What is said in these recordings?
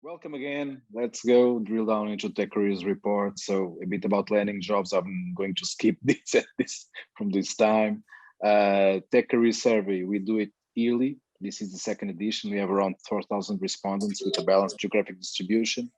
Welcome again. Let's go drill down into tech careers report. So a bit about landing jobs. I'm going to skip this from this time. Tech career survey, we do it yearly. This is the second edition. We have around 4,000 respondents with a balanced geographic distribution.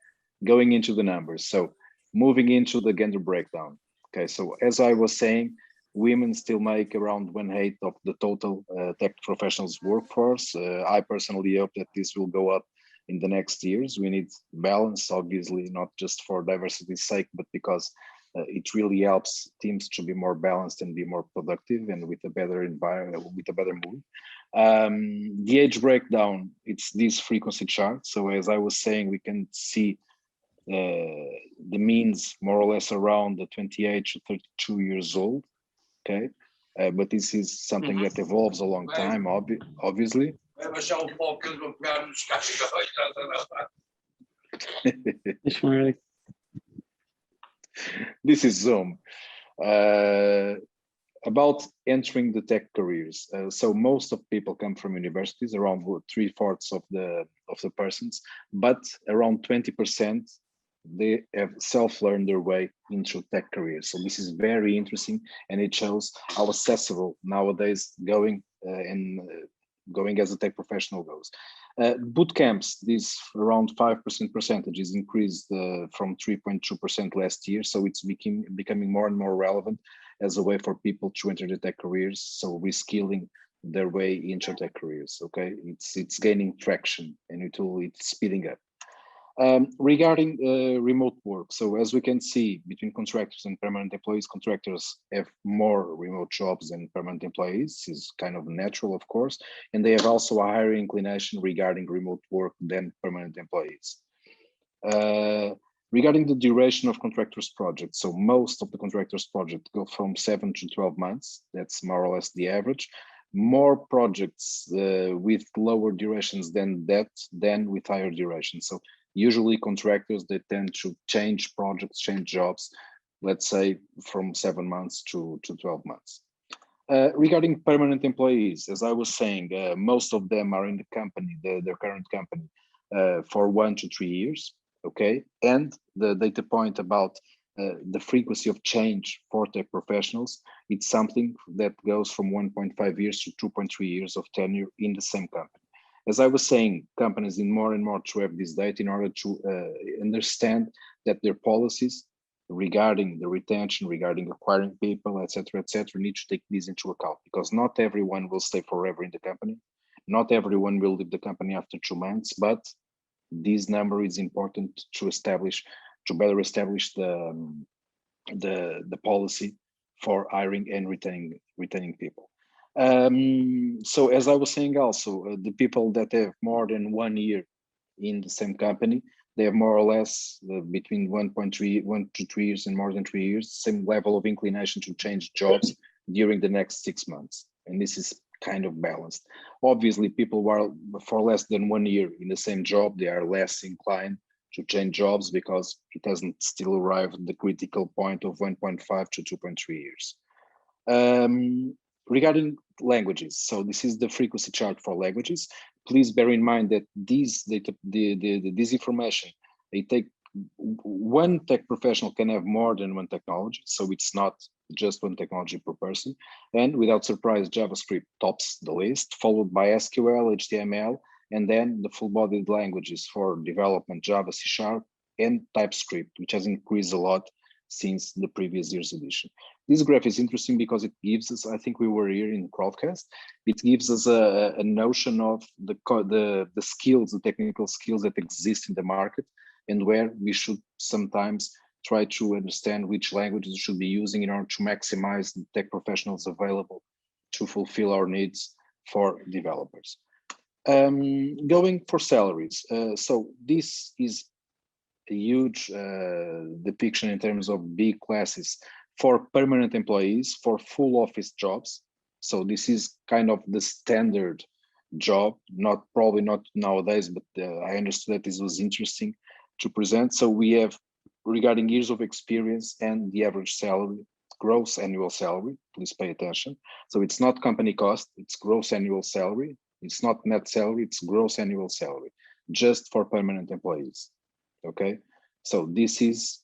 Going into the numbers. So moving into the gender breakdown. Okay, so as I was saying, women still make around 1/8 of the total tech professionals workforce. I personally hope that this will go up in the next years. We need balance, obviously, not just for diversity's sake, but because it really helps teams to be more balanced and be more productive and with a better environment, with a better mood. The age breakdown, it's this frequency chart. So as I was saying, we can see the means more or less around the 28 to 32 years old. Okay, but this is something that evolves a long time, obviously. Vai baixar pó que eles vão pegar nos cascóis. This is Zoom. About entering the tech careers. So most of people come from universities, around 3/4 of the persons, but around 20% they have self-learned their way into tech careers. So this is very interesting, and it shows how accessible nowadays going as a tech professional goes. Boot camps, this around 5% percentage is increased from 3.2% last year. So it's becoming more and more relevant as a way for people to enter the tech careers. So reskilling their way into tech careers. Okay, it's gaining traction and it's speeding up. Regarding remote work, so as we can see between contractors and permanent employees, contractors have more remote jobs than permanent employees. This is kind of natural, of course, and they have also a higher inclination regarding remote work than permanent employees. Regarding the duration of contractors' projects, so most of the contractors' projects go from 7 to 12 months. That's more or less the average. More projects with lower durations than that, than with higher durations. So usually contractors, they tend to change projects, change jobs, let's say from 7 months to 12 months. Regarding permanent employees, as I was saying, most of them are in the company, their current company, for 1 to 3 years, okay? And the data point about the frequency of change for tech professionals, it's something that goes from 1.5 years to 2.3 years of tenure in the same company. As I was saying, companies need more and more to have this data in order to understand that their policies regarding the retention, regarding acquiring people, etc., need to take this into account, because not everyone will stay forever in the company. Not everyone will leave the company after 2 months, but this number is important to better establish the policy for hiring and retaining people. So as I was saying also, the people that have more than 1 year in the same company, they have more or less between 1 to 3 years and more than 3 years, same level of inclination to change jobs during the next 6 months. And this is kind of balanced. Obviously, people who are for less than 1 year in the same job, they are less inclined to change jobs because it hasn't still arrived at the critical point of 1.5 to 2.3 years. Regarding languages, so this is the frequency chart for languages. Please bear in mind that these data, this information, they take one tech professional can have more than one technology, so it's not just one technology per person. And without surprise, JavaScript tops the list, followed by SQL, HTML, and then the full-bodied languages for development, Java, C# and TypeScript, which has increased a lot since the previous year's edition. This graph is interesting because it gives us, I think we were here in Crowdcast, it gives us a notion of the skills, the technical skills that exist in the market, and where we should sometimes try to understand which languages we should be using in order to maximize the tech professionals available to fulfill our needs for developers. Going for salaries. So this is a huge depiction in terms of big classes for permanent employees, for full office jobs. So this is kind of the standard job, probably not nowadays, but I understood that this was interesting to present. So we have regarding years of experience and the average salary, gross annual salary, please pay attention. So it's not company cost, it's gross annual salary. It's not net salary, it's gross annual salary. just for permanent employees. Okay, so this is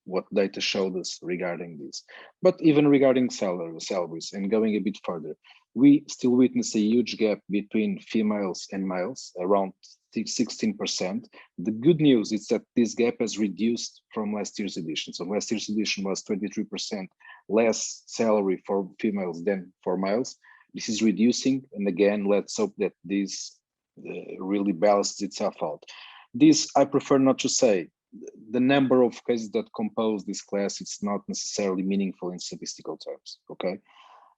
what data showed us regarding this. But even regarding salaries and going a bit further, we still witness a huge gap between females and males, around 16%. The good news is that this gap has reduced from last year's edition. So last year's edition was 23% less salary for females than for males. This is reducing, and again, let's hope that this really balances itself out. This, I prefer not to say. The number of cases that compose this class, it's not necessarily meaningful in statistical terms, okay?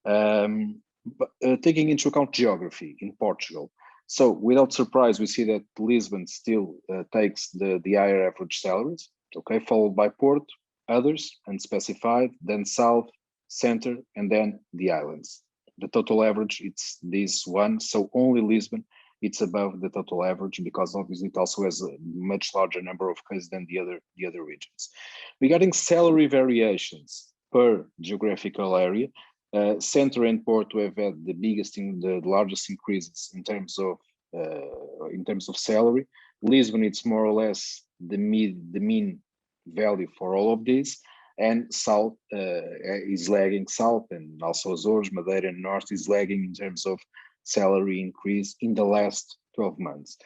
But taking into account geography in Portugal, so without surprise, we see that Lisbon still takes the higher average salaries, okay, followed by Porto, others, unspecified, then South, Center, and then the islands. The total average, it's this one, so only Lisbon, it's above the total average because obviously it also has a much larger number of cases than the other regions. Regarding salary variations per geographical area, Center and Porto have had the largest increases in terms of salary. Lisbon, it's more or less the mean value for all of these, and South is lagging. South and also Azores, Madeira, and North is lagging in terms of salary increase in the last 12 months.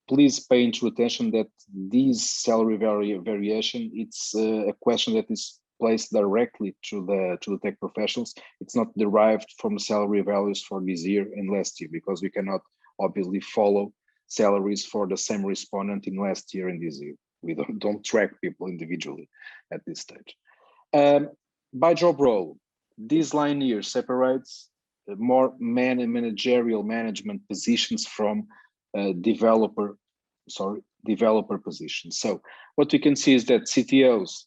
Please pay into attention that this salary variation, it's a question that is placed directly to the tech professionals. It's not derived from salary values for this year and last year, because we cannot obviously follow salaries for the same respondent in last year and this year. We don't track people individually at this stage. By job role, this line here separates more managerial management positions from developer positions. So what we can see is that CTOs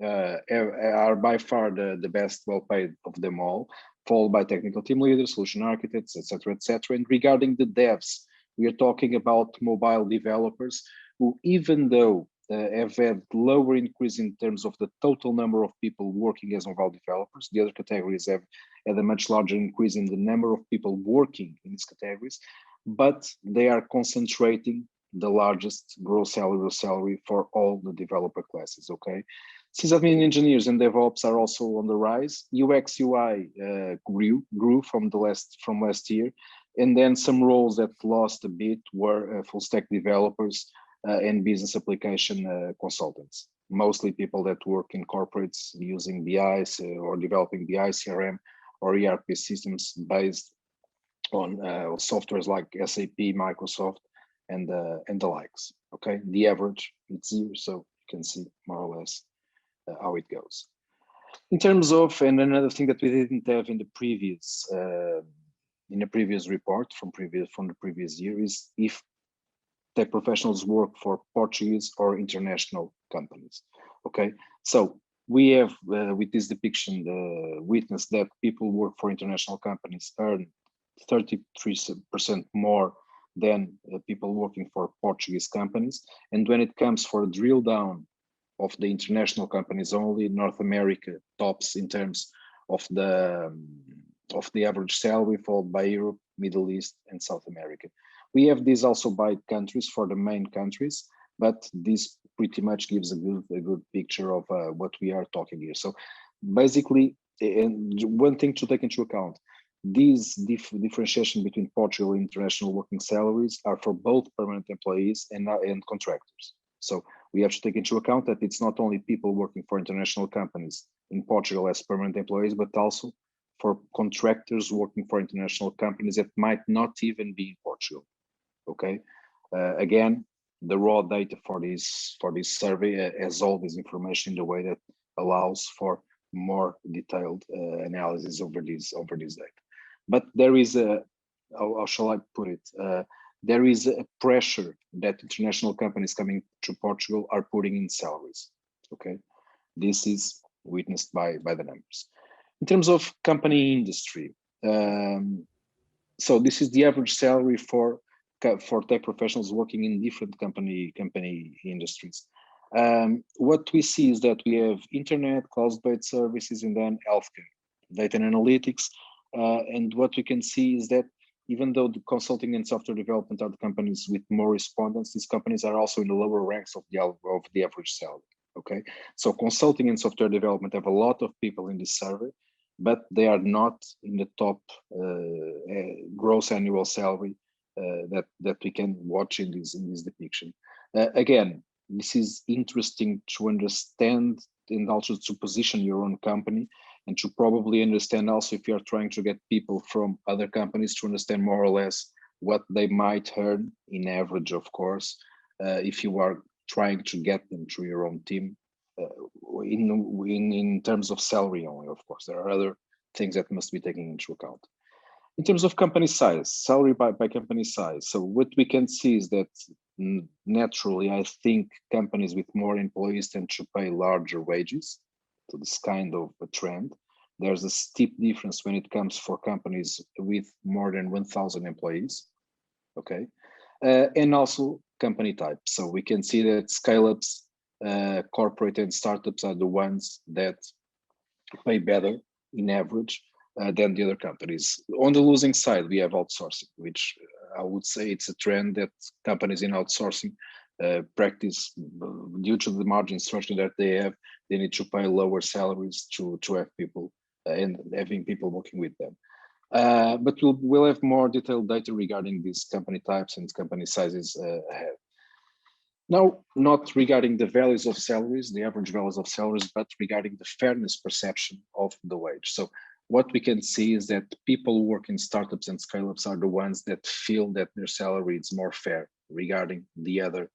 are by far the best well paid of them all, followed by technical team leaders, solution architects, etc., etc. And regarding the devs, we are talking about mobile developers who, even though have had lower increase in terms of the total number of people working as mobile developers, the other categories have had a much larger increase in the number of people working in these categories, but they are concentrating the largest gross salary for all the developer classes, okay? Sysadmin engineers and DevOps are also on the rise. UX UI grew from last year, and then some roles that lost a bit were full stack developers and business application consultants, mostly people that work in corporates using BIs or developing BI, CRM, or ERP systems based on softwares like SAP, Microsoft, and the likes. Okay, the average it's here, so you can see more or less how it goes. In terms of, and another thing that we didn't have in the previous report from the previous year is if tech professionals work for Portuguese or international companies. Okay, so we have with this depiction witnessed that people work for international companies earn 33% more than people working for Portuguese companies. And when it comes for a drill down of the international companies only, North America tops in terms of the average salary, followed by Europe, Middle East, and South America. We have this also by countries for the main countries, but this pretty much gives a good picture of what we are talking here. So basically, and one thing to take into account, these differentiation between Portugal and international working salaries are for both permanent employees and contractors. So we have to take into account that it's not only people working for international companies in Portugal as permanent employees, but also for contractors working for international companies that might not even be in Portugal. Okay, again, the raw data for this survey has all this information in the way that allows for more detailed analysis over this data. But there is how shall I put it? There is a pressure that international companies coming to Portugal are putting in salaries. Okay, this is witnessed by the numbers. In terms of company industry, so this is the average salary for tech professionals working in different company industries. What we see is that we have internet, cloud-based services, and then healthcare, data and analytics. And what we can see is that even though the consulting and software development are the companies with more respondents, these companies are also in the lower ranks of the average salary. Okay, so consulting and software development have a lot of people in this survey, but they are not in the top gross annual salary that we can watch in this depiction. Again, this is interesting to understand and also to position your own company, and to probably understand also, if you are trying to get people from other companies, to understand more or less what they might earn in average, of course, if you are trying to get them through your own team, in terms of salary only. Of course, there are other things that must be taken into account. In terms of company size, salary by company size. So what we can see is that naturally, I think companies with more employees tend to pay larger wages. So this kind of a trend. There's a steep difference when it comes for companies with more than 1,000 employees. Okay, and also company type. So we can see that scale-ups, corporate and startups are the ones that pay better in average than the other companies. On the losing side, we have outsourcing, which I would say it's a trend that companies in outsourcing practice due to the margin structure that they have. They need to pay lower salaries to have people and having people working with them. But we'll have more detailed data regarding these company types and company sizes ahead. Now, not regarding the values of salaries, the average values of salaries, but regarding the fairness perception of the wage. So what we can see is that people who work in startups and scale-ups are the ones that feel that their salary is more fair regarding the other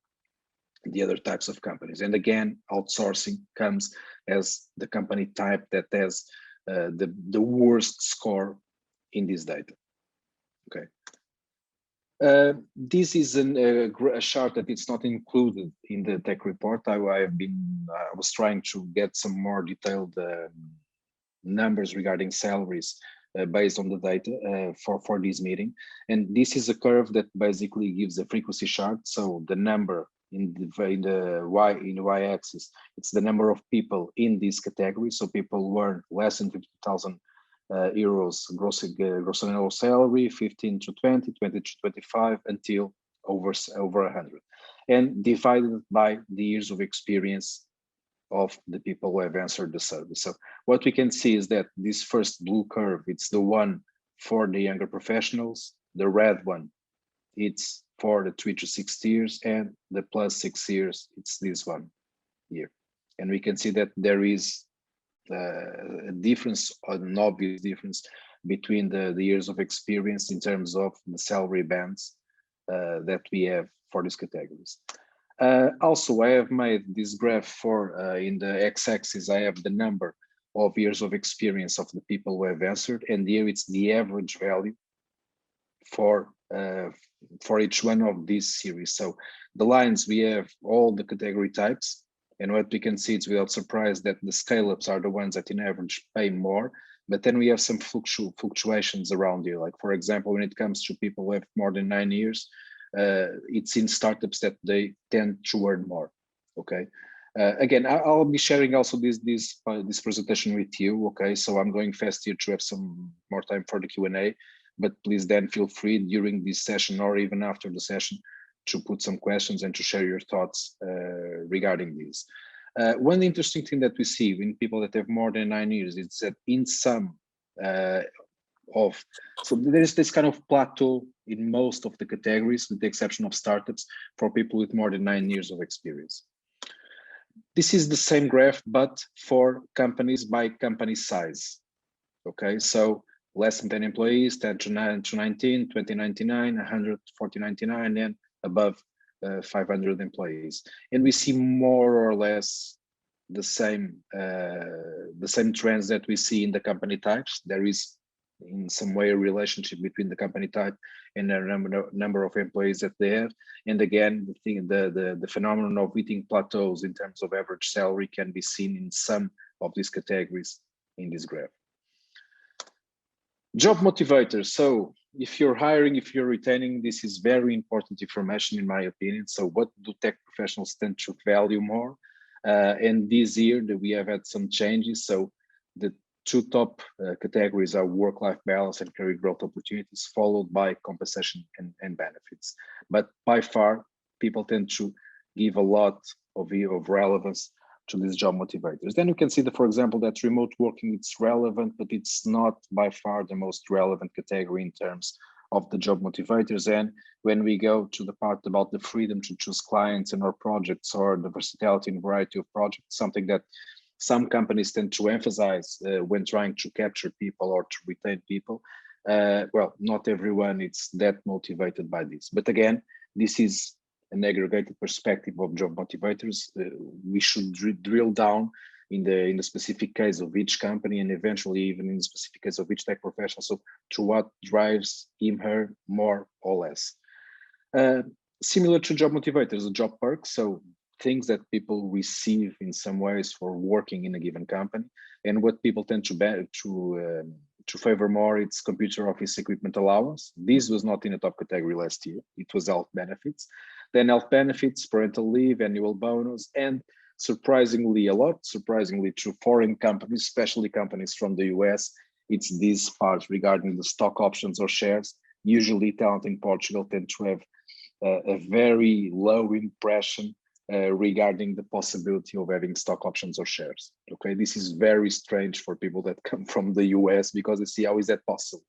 types of companies. And again, outsourcing comes as the company type that has the worst score in this data. Okay. This is a chart that it's not included in the tech report. I was trying to get some more detailed numbers regarding salaries based on the data for this meeting. And this is a curve that basically gives a frequency chart. So the number in the y-axis, it's the number of people in this category. So people who earn less than 50,000 euros gross annual salary, 15 to 20, 20 to 25, until over 100, and divided by the years of experience of the people who have answered the survey. So what we can see is that this first blue curve, it's the one for the younger professionals. The red one, it's for the 3 to 6 years, and the plus 6 years, it's this one here. And we can see that there is a difference, an obvious difference between the years of experience in terms of the salary bands that we have for these categories. Also, I have made this graph for in the x-axis, I have the number of years of experience of the people who have answered, and here it's the average value for each one of these series. So the lines, we have all the category types, and what we can see, it's without surprise that the scale-ups are the ones that in average pay more, but then we have some fluctuations around here. Like, for example, when it comes to people who have more than 9 years, it's in startups that they tend to earn more. Okay. Again, I'll be sharing also this presentation with you. Okay, so I'm going fast here to have some more time for the Q&A, but please then feel free during this session or even after the session to put some questions and to share your thoughts regarding these. One interesting thing that we see in people that have more than 9 years is that in some so there is this kind of plateau in most of the categories, with the exception of startups, for people with more than 9 years of experience. This is the same graph, but for companies by company size. Okay, so less than 10 employees, 10 to 19, 2099, 100, 4099, and above 500 employees. And we see more or less the same trends that we see in the company types. There is in some way a relationship between the company type and the number of employees that they have. And again, the phenomenon of hitting plateaus in terms of average salary can be seen in some of these categories in this graph. Job motivators. So if you're hiring, if you're retaining, this is very important information in my opinion. So what do tech professionals tend to value more? And this year that we have had some changes. So the two top categories are work-life balance and career growth opportunities, followed by compensation and benefits. But by far, people tend to give a lot of relevance to these job motivators. Then you can see that, for example, that remote working, it's relevant, but it's not by far the most relevant category in terms of the job motivators. And when we go to the part about the freedom to choose clients and our projects, or the versatility and variety of projects, something that some companies tend to emphasize when trying to capture people or to retain people. Well, not everyone is that motivated by this. But again, this is an aggregated perspective of job motivators. We should drill down in the specific case of each company, and eventually even in the specific case of each tech professional. So to what drives him, her more or less. Similar to job motivators, the job perks. So things that people receive in some ways for working in a given company, and what people tend to favor more, it's computer office equipment allowance. This was not in a top category last year. It was health benefits. Then health benefits, parental leave, annual bonus, and surprisingly to foreign companies, especially companies from the US, it's this part regarding the stock options or shares. Usually talent in Portugal tend to have a very low impression regarding the possibility of having stock options or shares. Okay, this is very strange for people that come from the US, because they see, how is that possible,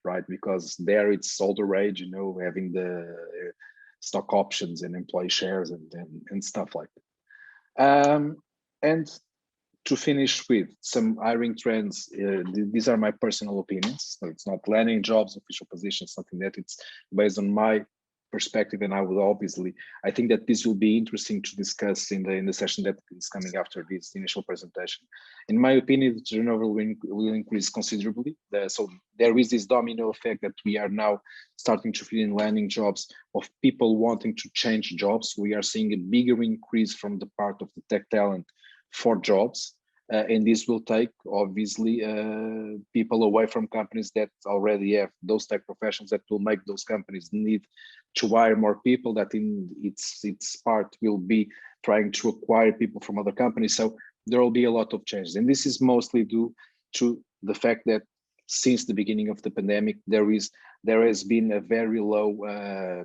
right? Because there it's all the rage, you know, having the stock options and employee shares and stuff like that. And to finish with some hiring trends, these are my personal opinions. So it's not Landing.Jobs official position, something that it's based on my perspective, and I think that this will be interesting to discuss in the session that is coming after this initial presentation. In my opinion, the turnover will increase considerably. So there is this domino effect that we are now starting to feel in Landing.Jobs of people wanting to change jobs. We are seeing a bigger increase from the part of the tech talent for jobs. And this will take, obviously, people away from companies that already have those tech professionals, that will make those companies need to hire more people, that in its part will be trying to acquire people from other companies. So there will be a lot of changes. And this is mostly due to the fact that since the beginning of the pandemic, there has been a very low,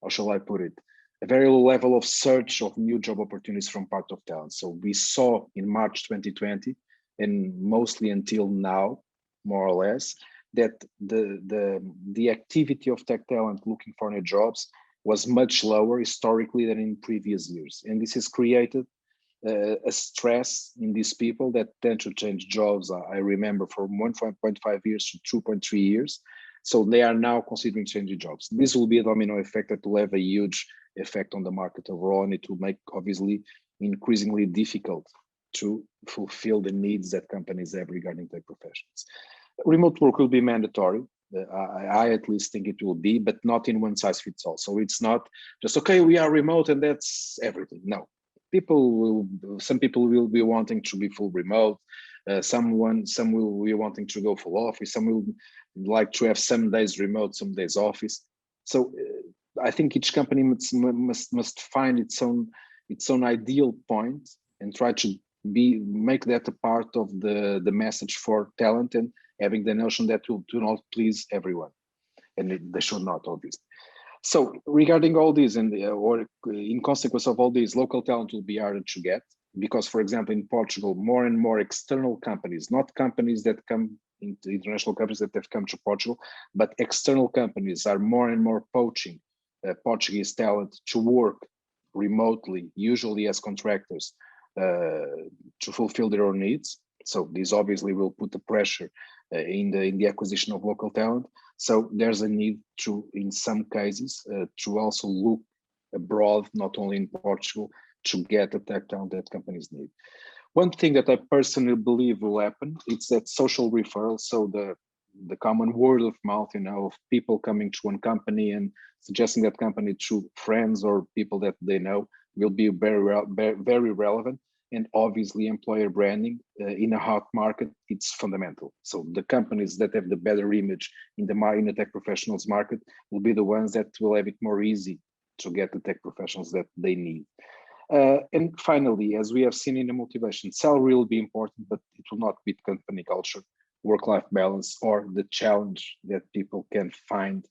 how shall I put it? A very low level of search of new job opportunities from part of talent. So we saw in March 2020, and mostly until now, more or less, that the activity of tech talent looking for new jobs was much lower historically than in previous years. And this has created a stress in these people that tend to change jobs. I remember from 1.5 years to 2.3 years. So they are now considering changing jobs. This will be a domino effect that will have a huge effect on the market overall, and it will make, obviously, increasingly difficult to fulfill the needs that companies have regarding tech professions. Remote work will be mandatory. I at least think it will be, but not in one size fits all. So it's not just, okay, we are remote and that's everything. No, some people will be wanting to be full remote. Some will be wanting to go full office. Some will like to have some days remote, some days office. So I think each company must find its own ideal point and try to make that a part of the message for talent, and having the notion that will do not please everyone, and they should not, obviously. So regarding all this, or in consequence of all this, local talent will be harder to get, because, for example, in Portugal, more and more external companies, not companies that come into international companies that have come to Portugal, but external companies are more and more poaching Portuguese talent to work remotely, usually as contractors, to fulfill their own needs. So this obviously will put the pressure in the acquisition of local talent. So there's a need to, in some cases, to also look abroad, not only in Portugal, to get the tech talent that companies need. One thing that I personally believe will happen, it's that social referral. So the common word of mouth, of people coming to one company and suggesting that company to friends or people that they know, will be very relevant. And obviously, employer branding in a hot market, it's fundamental. So the companies that have the better image in the tech professionals market will be the ones that will have it more easy to get the tech professionals that they need. And finally, as we have seen in the motivation, salary will be important, but it will not beat company culture, work-life balance, or the challenge that people can find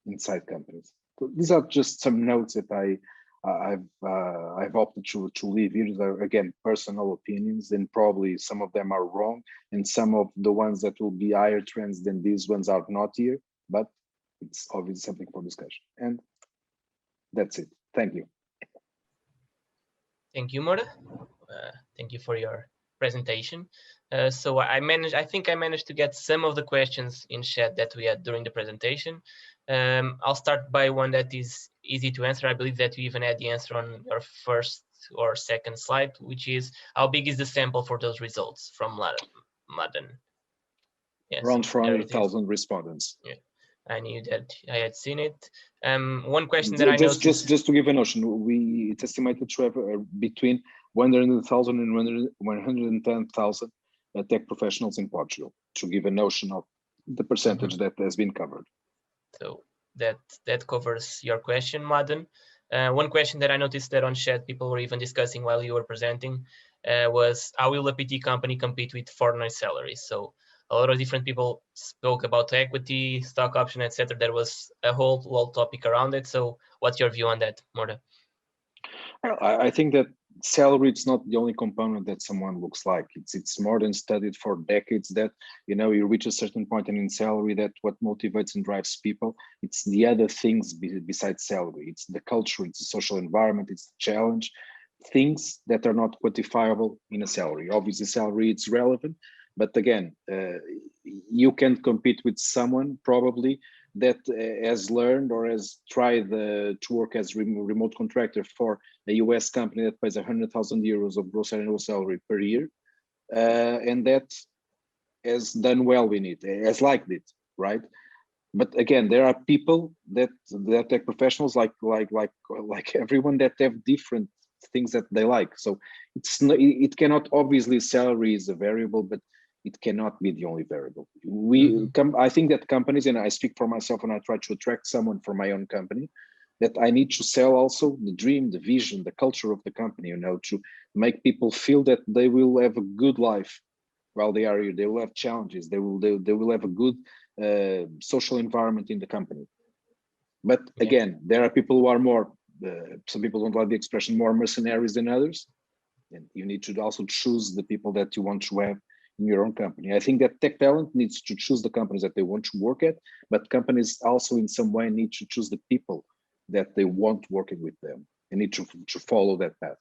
inside companies. So these are just some notes that I've opted to leave here. They're, again, personal opinions, and probably some of them are wrong, and some of the ones that will be higher trends than these ones are not here, but it's obviously something for discussion. And that's it. Thank you. Thank you, Moura. Thank you for your presentation. So I think I managed to get some of the questions in chat that we had during the presentation. I'll start by one that is easy to answer. I believe that you even had the answer on your first or second slide, which is how big is the sample for those results from Madden? Yes, around 400,000 respondents. Yeah, I knew that I had seen it. One question that I noticed, just to give a notion, it's estimated to have between 100,000 and 110,000 tech professionals in Portugal, to give a notion of the percentage that has been covered. So that covers your question, Madden. One question that I noticed that on chat people were even discussing while you were presenting was, how will a PT company compete with foreigner salaries? So a lot of different people spoke about equity, stock option, etc. There was a whole topic around it. So what's your view on that, Moura? I think that salary is not the only component that someone looks like. It's more than studied for decades that, you know, you reach a certain point and in salary, that what motivates and drives people, it's the other things besides salary. It's the culture, it's the social environment, it's the challenge, things that are not quantifiable in a salary. Obviously salary is relevant, but again, you can compete with someone probably that has learned or has tried to work as remote contractor for a US company that pays 100,000 euros of gross annual salary per year, and that has done well in it, has liked it, right? But again, there are people that tech professionals like everyone, that have different things that they like. So it cannot, obviously salary is a variable, but it cannot be the only variable. I think that companies, and I speak for myself when I try to attract someone for my own company, that I need to sell also the dream, the vision, the culture of the company, you know, to make people feel that they will have a good life while they are here. They will have challenges. They will have a good social environment in the company. But again, there are people who are more, some people don't like the expression, more mercenaries than others. And you need to also choose the people that you want to have in your own company. I think that tech talent needs to choose the companies that they want to work at, but companies also in some way need to choose the people that they want working with them. They need to follow that path.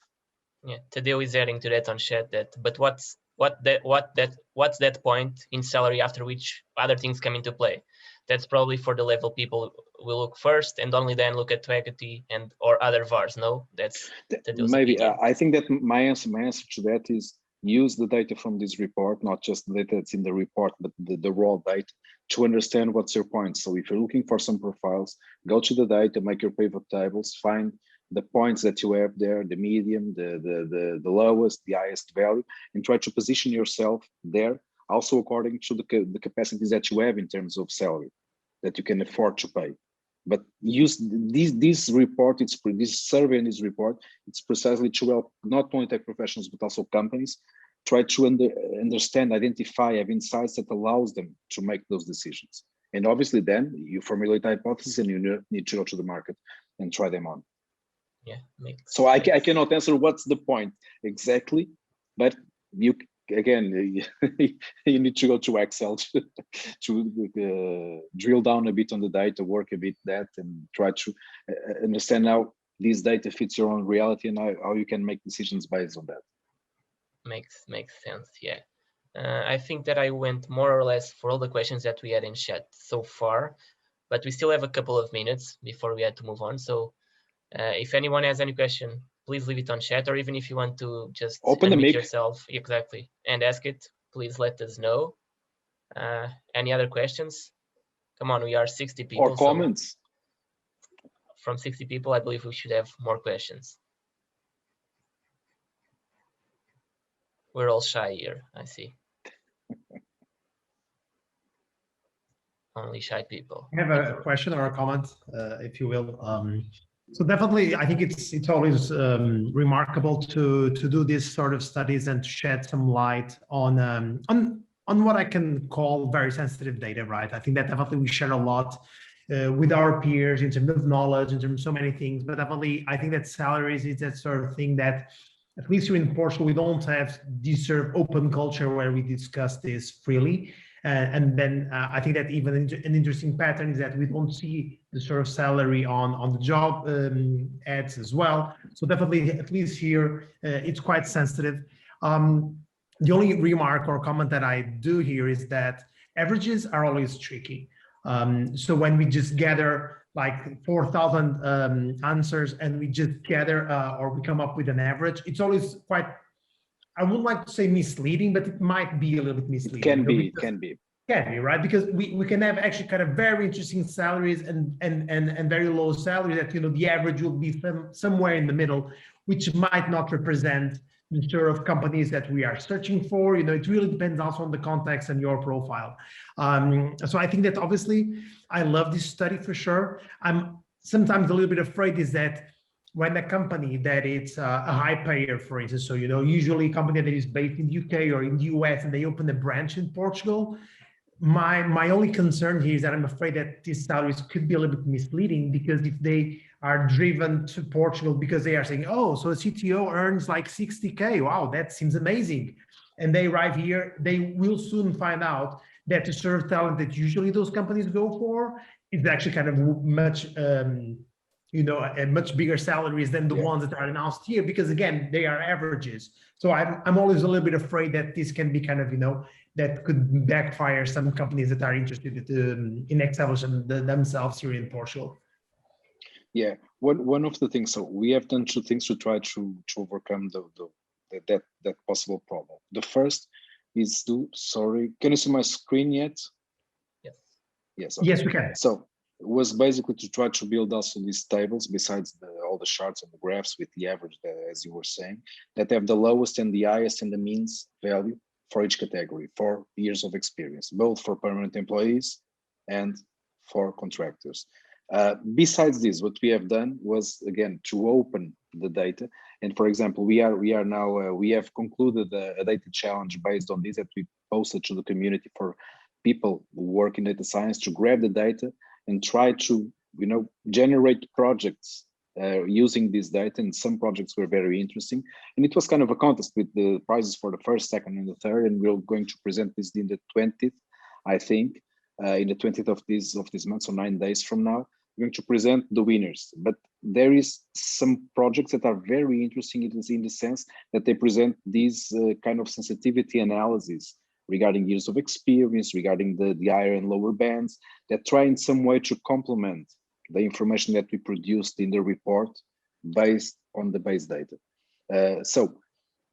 Yeah, Tadeo is adding to that on chat that, but what's that point in salary after which other things come into play? That's probably for the level people will look first, and only then look at equity and or other VARs. No, that's maybe I think that my answer to that is use the data from this report, not just the data that's in the report, but the raw data, to understand what's your point. So if you're looking for some profiles, go to the data, make your pivot tables, find the points that you have there, the medium, the lowest, the highest value, and try to position yourself there, also according to the capacities that you have in terms of salary that you can afford to pay. But use this report, this survey and this report, it's precisely to help not only tech professionals, but also companies try to understand, identify, have insights that allows them to make those decisions. And obviously then you formulate hypotheses and you need to go to the market and try them on. Yeah. So I cannot answer what's the point exactly, but you, again, you need to go to Excel to drill down a bit on the data, work a bit that, and try to understand how this data fits your own reality and how you can make decisions based on that. Makes sense, yeah. I think that I went more or less for all the questions that we had in chat so far, but we still have a couple of minutes before we had to move on. So if anyone has any question, please leave it on chat, or even if you want to just open the mic yourself, exactly, and ask it, please let us know. Any other questions? Come on, we are 60 people. Or comments. So from 60 people, I believe we should have more questions. We're all shy here, I see. Only shy people. I have a question or a comment, if you will. So definitely, I think it's always remarkable to do these sort of studies and to shed some light on what I can call very sensitive data, right? I think that definitely we share a lot with our peers in terms of knowledge, in terms of so many things. But definitely, I think that salaries is that sort of thing that, at least here in Portugal, we don't have this sort of open culture where we discuss this freely. And then I think that even an interesting pattern is that we don't see the sort of salary on the job ads as well. So definitely, at least here, it's quite sensitive. The only remark or comment that I do here is that averages are always tricky. So when we just gather like 4,000 answers and we just gather or we come up with an average, it's always quite, I wouldn't like to say misleading, but it might be a little bit misleading. It can be, right? Because we can have actually kind of very interesting salaries and very low salaries that, the average will be somewhere in the middle, which might not represent the sort of companies that we are searching for. It really depends also on the context and your profile. So I think that obviously I love this study for sure. I'm sometimes a little bit afraid is that when a company that it's a high payer, for instance, so usually a company that is based in the UK or in the US and they open a branch in Portugal, my only concern here is that I'm afraid that these salaries could be a little bit misleading, because if they are driven to Portugal because they are saying, oh, so a CTO earns like 60K, wow, that seems amazing. And they arrive here, they will soon find out that the sort of talent that usually those companies go for is actually kind of much much bigger salaries than the ones that are announced here, because again, they are averages. So I'm always a little bit afraid that this can be kind of, that could backfire some companies that are interested in establishing themselves here in Portugal. Yeah, one of the things, so we have done two things to try to overcome that possible problem. The first is can you see my screen yet? Yes. Yes. Okay. Yes, we can. So it was basically to try to build also these tables, besides all the charts and the graphs with the average, as you were saying, that have the lowest and the highest and the means value for each category, for years of experience, both for permanent employees and for contractors. Besides this, what we have done was, again, to open the data. And for example, we have concluded a data challenge based on this that we posted to the community for people who work in data science to grab the data and try to, generate projects using this data. And some projects were very interesting. And it was kind of a contest with the prizes for the first, second, and the third. And we're going to present this in the 20th, I think, in the 20th of this month, so 9 days from now. We're going to present the winners. But there is some projects that are very interesting in the sense that they present these kind of sensitivity analysis regarding years of experience, regarding the higher and lower bands, that try in some way to complement the information that we produced in the report based on the base data. So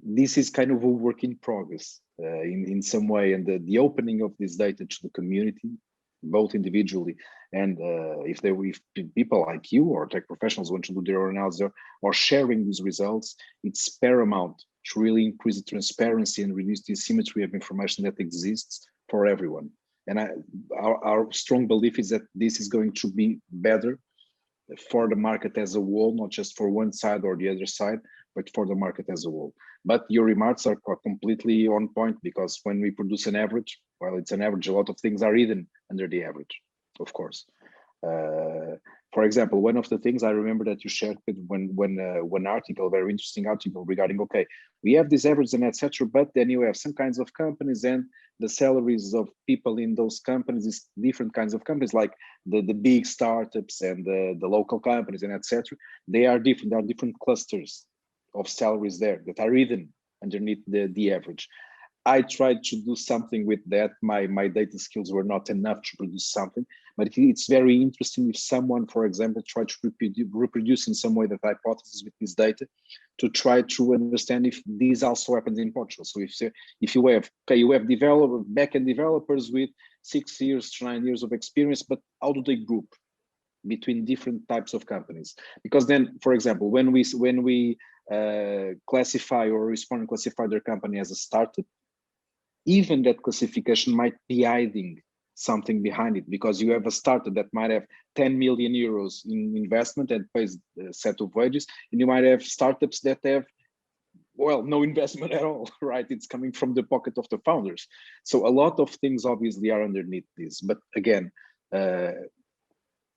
this is kind of a work in progress in some way, and the opening of this data to the community, both individually and if people like you or tech professionals want to do their own analysis or sharing these results, it's paramount to really increase the transparency and reduce the asymmetry of information that exists for everyone. And our strong belief is that this is going to be better for the market as a whole, not just for one side or the other side, but for the market as a whole. But your remarks are completely on point, because when we produce an average, well, it's an average, a lot of things are hidden under the average, of course. For example, one of the things I remember that you shared with one article, a very interesting article regarding, okay, we have this average and etc., but then you have some kinds of companies and the salaries of people in those companies is different kinds of companies, like the big startups and the local companies and etc. They are different. There are different clusters of salaries there that are hidden underneath the average. I tried to do something with that. My data skills were not enough to produce something, but it's very interesting if someone, for example, tried to reproduce in some way that hypothesis with this data to try to understand if this also happens in Portugal. So if you have, backend developers with 6 years to 9 years of experience, but how do they group between different types of companies? Because then, for example, when we classify or respond and classify their company as a startup, even that classification might be hiding something behind it, because you have a startup that might have 10 million euros in investment and pays a set of wages, and you might have startups that have, well, no investment at all, right? It's coming from the pocket of the founders. So a lot of things obviously are underneath this, but again,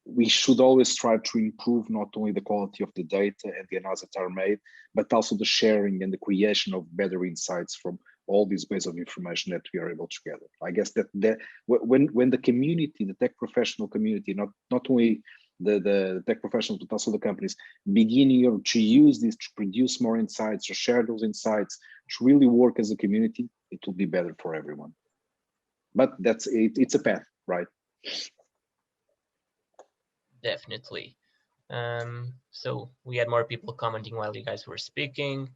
we should always try to improve not only the quality of the data and the analyses that are made, but also the sharing and the creation of better insights from all these ways of information that we are able to gather. I guess that when the community, the tech professional community, not only the tech professionals, but also the companies, beginning to use this to produce more insights, to share those insights, to really work as a community, it will be better for everyone. But that's it, it's a path, right? Definitely. So we had more people commenting while you guys were speaking,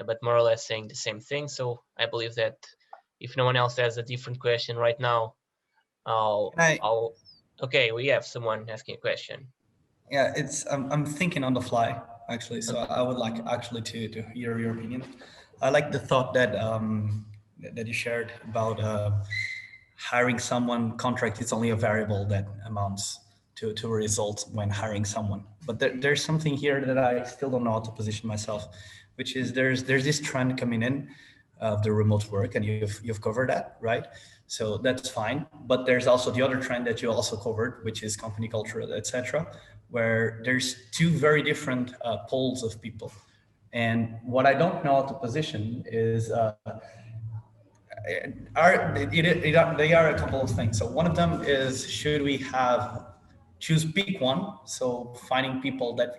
but more or less saying the same thing. So I believe that if no one else has a different question right now, okay, we have someone asking a question. Yeah, it's I'm thinking on the fly actually, so I would like actually to hear your opinion. I like the thought that that you shared about hiring someone. Contract is only a variable that amounts to a result when hiring someone. But there's something here that I still don't know how to position myself, which is there's this trend coming in of the remote work, and you've covered that, right? So that's fine. But there's also the other trend that you also covered, which is company culture, etc., where there's two very different poles of people. And what I don't know how to position is they are a couple of things. So one of them is, should we pick one? So finding people that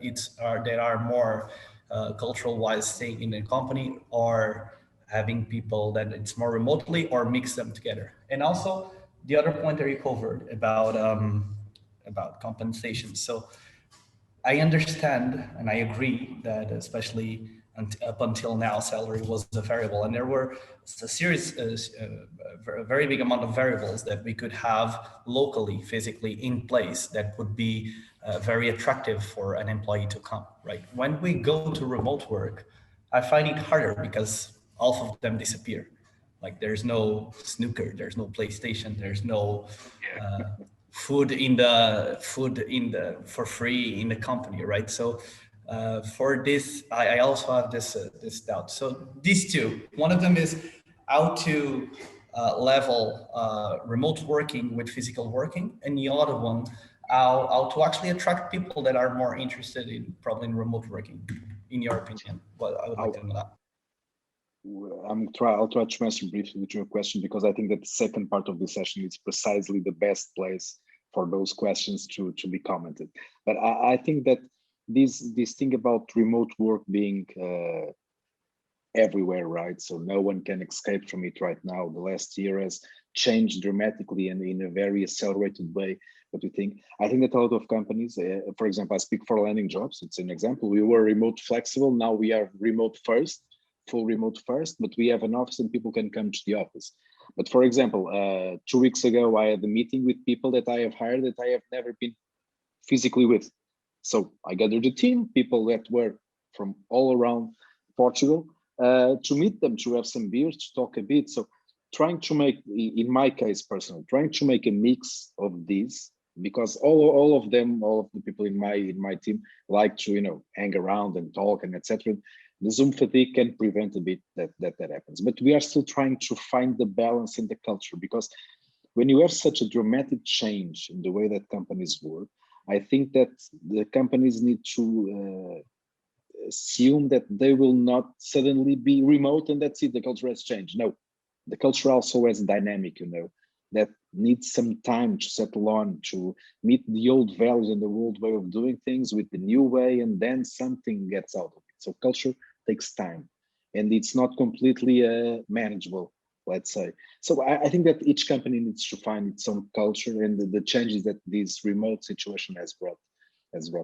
are more cultural wise staying in the company, or having people that it's more remotely, or mix them together. And also the other point that you covered about compensation. So I understand and I agree that especially up until now, salary was a variable, and there were a series, a very big amount of variables that we could have locally, physically in place that would be very attractive for an employee to come, right? When we go to remote work, I find it harder because half of them disappear. Like there's no snooker, there's no PlayStation, there's no food for free in the company, right? So for this, I also have this doubt. So these two, one of them is how to level remote working with physical working, and the other one, how to actually attract people that are more interested in probably in remote working, in your opinion. Well, I would like to know that. I'll try to answer briefly with your question, because I think that the second part of the session is precisely the best place for those questions to be commented. But I think that this thing about remote work being everywhere, right? So no one can escape from it right now. The last year has changed dramatically and in a very accelerated way. What do you think? I think that a lot of companies, for example, I speak for Landing.Jobs. It's an example. We were remote flexible. Now we are remote first, full remote first, but we have an office and people can come to the office. But for example, 2 weeks ago, I had a meeting with people that I have hired that I have never been physically with. So I gathered a team, people that were from all around Portugal, to meet them, to have some beers, to talk a bit. So trying to make, in my case personally, trying to make a mix of these, because all of the people in my team like to hang around and talk and etc. The Zoom fatigue can prevent a bit that happens, but we are still trying to find the balance in the culture, because when you have such a dramatic change in the way that companies work, I think that the companies need to assume that they will not suddenly be remote and that's it, the culture has changed. No, the culture also has dynamic, that needs some time to settle on, to meet the old values and the old way of doing things with the new way, and then something gets out of it. So culture takes time, and it's not completely manageable, let's say. So I think that each company needs to find its own culture, and the changes that this remote situation has brought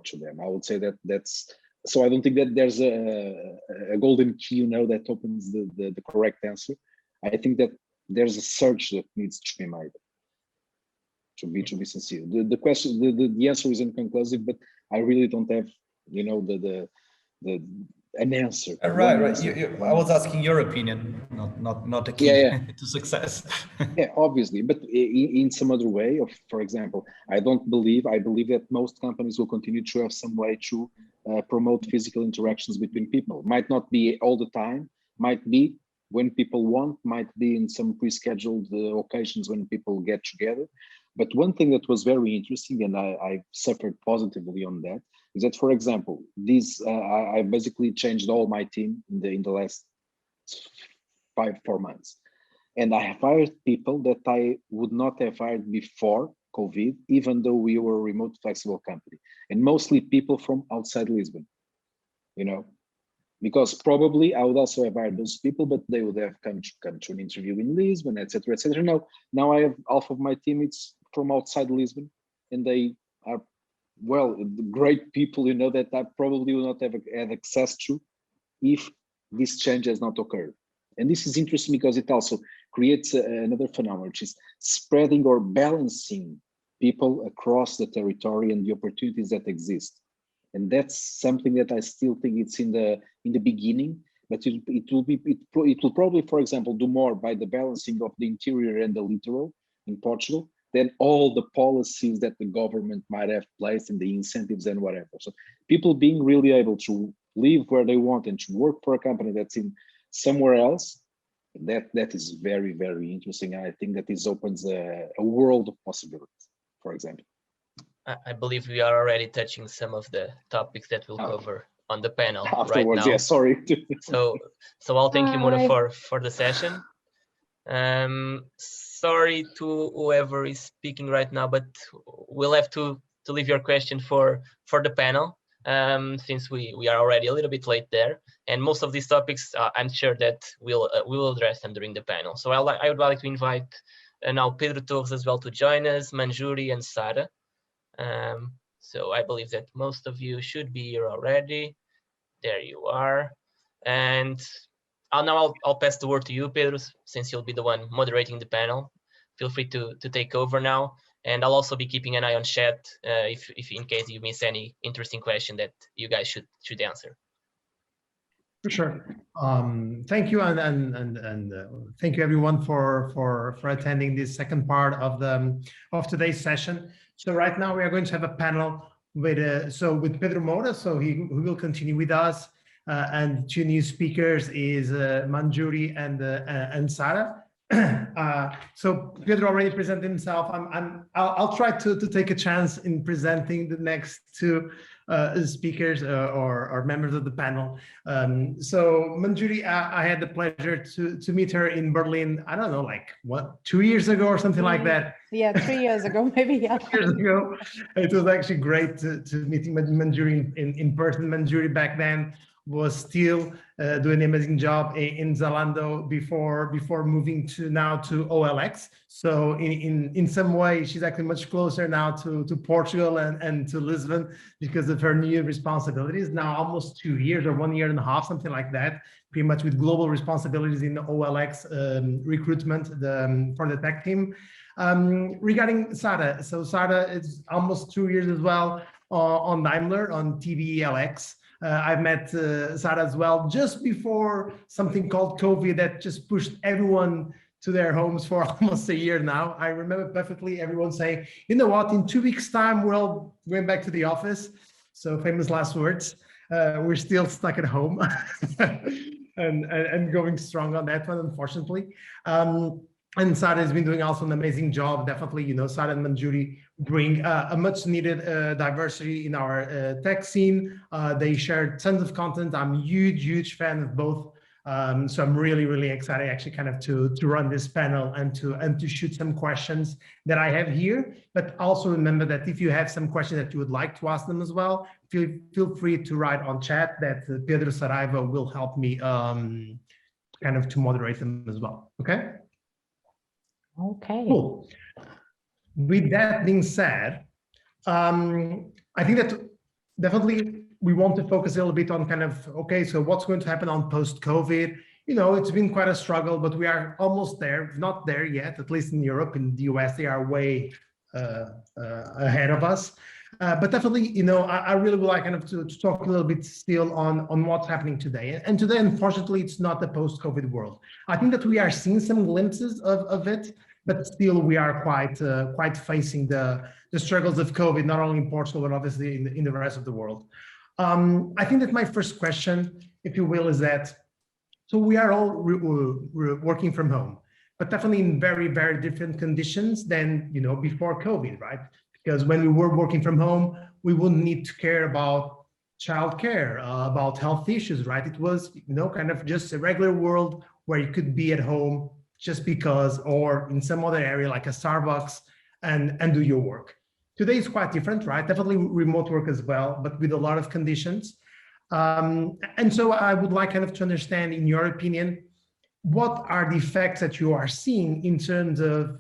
to them. I would say that's, so I don't think that there's a golden key, that opens the correct answer. I think that there's a search that needs to be made, to be sincere. The question, the answer is inconclusive, but I really don't have, an answer. Right. Answer. I was asking your opinion, not the key to success. Yeah, obviously, but in some other way. For example, I believe that most companies will continue to have some way to promote physical interactions between people. Might not be all the time. Might be when people want. Might be in some pre-scheduled occasions when people get together. But one thing that was very interesting, and I suffered positively on that, is that, for example, I basically changed all my team in the last 4 months, and I have hired people that I would not have hired before COVID, even though we were a remote flexible company, and mostly people from outside Lisbon, because probably I would also have hired those people, but they would have come to an interview in Lisbon, etc., etc. Now I have half of my team, it's from outside Lisbon, and they are, well, great people, that I probably would not have had access to if this change has not occurred. And this is interesting because it also creates another phenomenon, which is spreading or balancing people across the territory and the opportunities that exist. And that's something that I still think it's in the beginning, but it will probably, for example, do more by the balancing of the interior and the littoral in Portugal than all the policies that the government might have placed and the incentives and whatever. So people being really able to live where they want and to work for a company that's in somewhere else, that is very, very interesting. I think that this opens a world of possibilities, for example. I believe we are already touching some of the topics that we'll cover on the panel afterwards. Right now. Yeah, sorry. so I'll thank you, Moura, for the session. Sorry to whoever is speaking right now, but we'll have to leave your question for the panel, since we are already a little bit late there, and most of these topics I'm sure that we will address them during the panel. So I would like to invite now Pedro Torres as well to join us, Manjuri and Sara. So I believe that most of you should be here already. There you are. And I'll pass the word to you, Pedro, since you'll be the one moderating the panel. Feel free to take over now. And I'll also be keeping an eye on chat if in case you miss any interesting question that you guys should answer. For sure. Thank you, and thank you everyone for attending this second part of today's session. So right now we are going to have a panel with Pedro Moura. So he will continue with us, and two new speakers is Manjuri and Sara. So Pedro already presented himself. I'll try to take a chance in presenting the next two speakers or members of the panel. So Manjuri, I had the pleasure to meet her in Berlin. I don't know, like 2 years ago or something like that. Yeah, 3 years ago, maybe. Yeah. 3 years ago. It was actually great to meeting Manjuri in person. Manjuri back then was still doing an amazing job in Zalando before moving to OLX. So in some way, she's actually much closer now to Portugal and to Lisbon because of her new responsibilities. Now almost 2 years or 1 year and a half, something like that, pretty much with global responsibilities in the OLX recruitment for the tech team. Regarding Sara, so Sara is almost 2 years as well on Daimler, on tb.lx. I've met Sara as well just before something called COVID that just pushed everyone to their homes for almost a year now. I remember perfectly everyone saying, you know what, in 2 weeks' time, we're all going back to the office. So famous last words. We're still stuck at home and going strong on that one, unfortunately. And Sara has been doing also an amazing job. Definitely, Sara and Manjuri bring a much needed diversity in our tech scene. They share tons of content. I'm a huge fan of both. So I'm really excited actually kind of to run this panel and to shoot some questions that I have here. But also remember that if you have some questions that you would like to ask them as well, feel free to write on chat that Pedro Saraiva will help me kind of to moderate them as well. Okay? Okay. Cool. With that being said, I think that definitely we want to focus a little bit on kind of, okay, so what's going to happen on post-COVID? It's been quite a struggle, but we are almost there, not there yet, at least in Europe. In the US, they are way ahead of us. But definitely, you know, I really would like kind of to talk a little bit still on what's happening today. And today, unfortunately, it's not the post-COVID world. I think that we are seeing some glimpses of it, but still we are quite facing the struggles of COVID, not only in Portugal, but obviously in the rest of the world. I think that my first question, if you will, is that, so we are all working from home, but definitely in very, very different conditions than, you know, before COVID, right? Because when we were working from home, we wouldn't need to care about childcare, about health issues, right? It was, you know, kind of just a regular world where you could be at home just because, or in some other area like a Starbucks and do your work. Today is quite different, right? Definitely remote work as well, but with a lot of conditions. And so I would like kind of to understand, in your opinion, what are the effects that you are seeing in terms of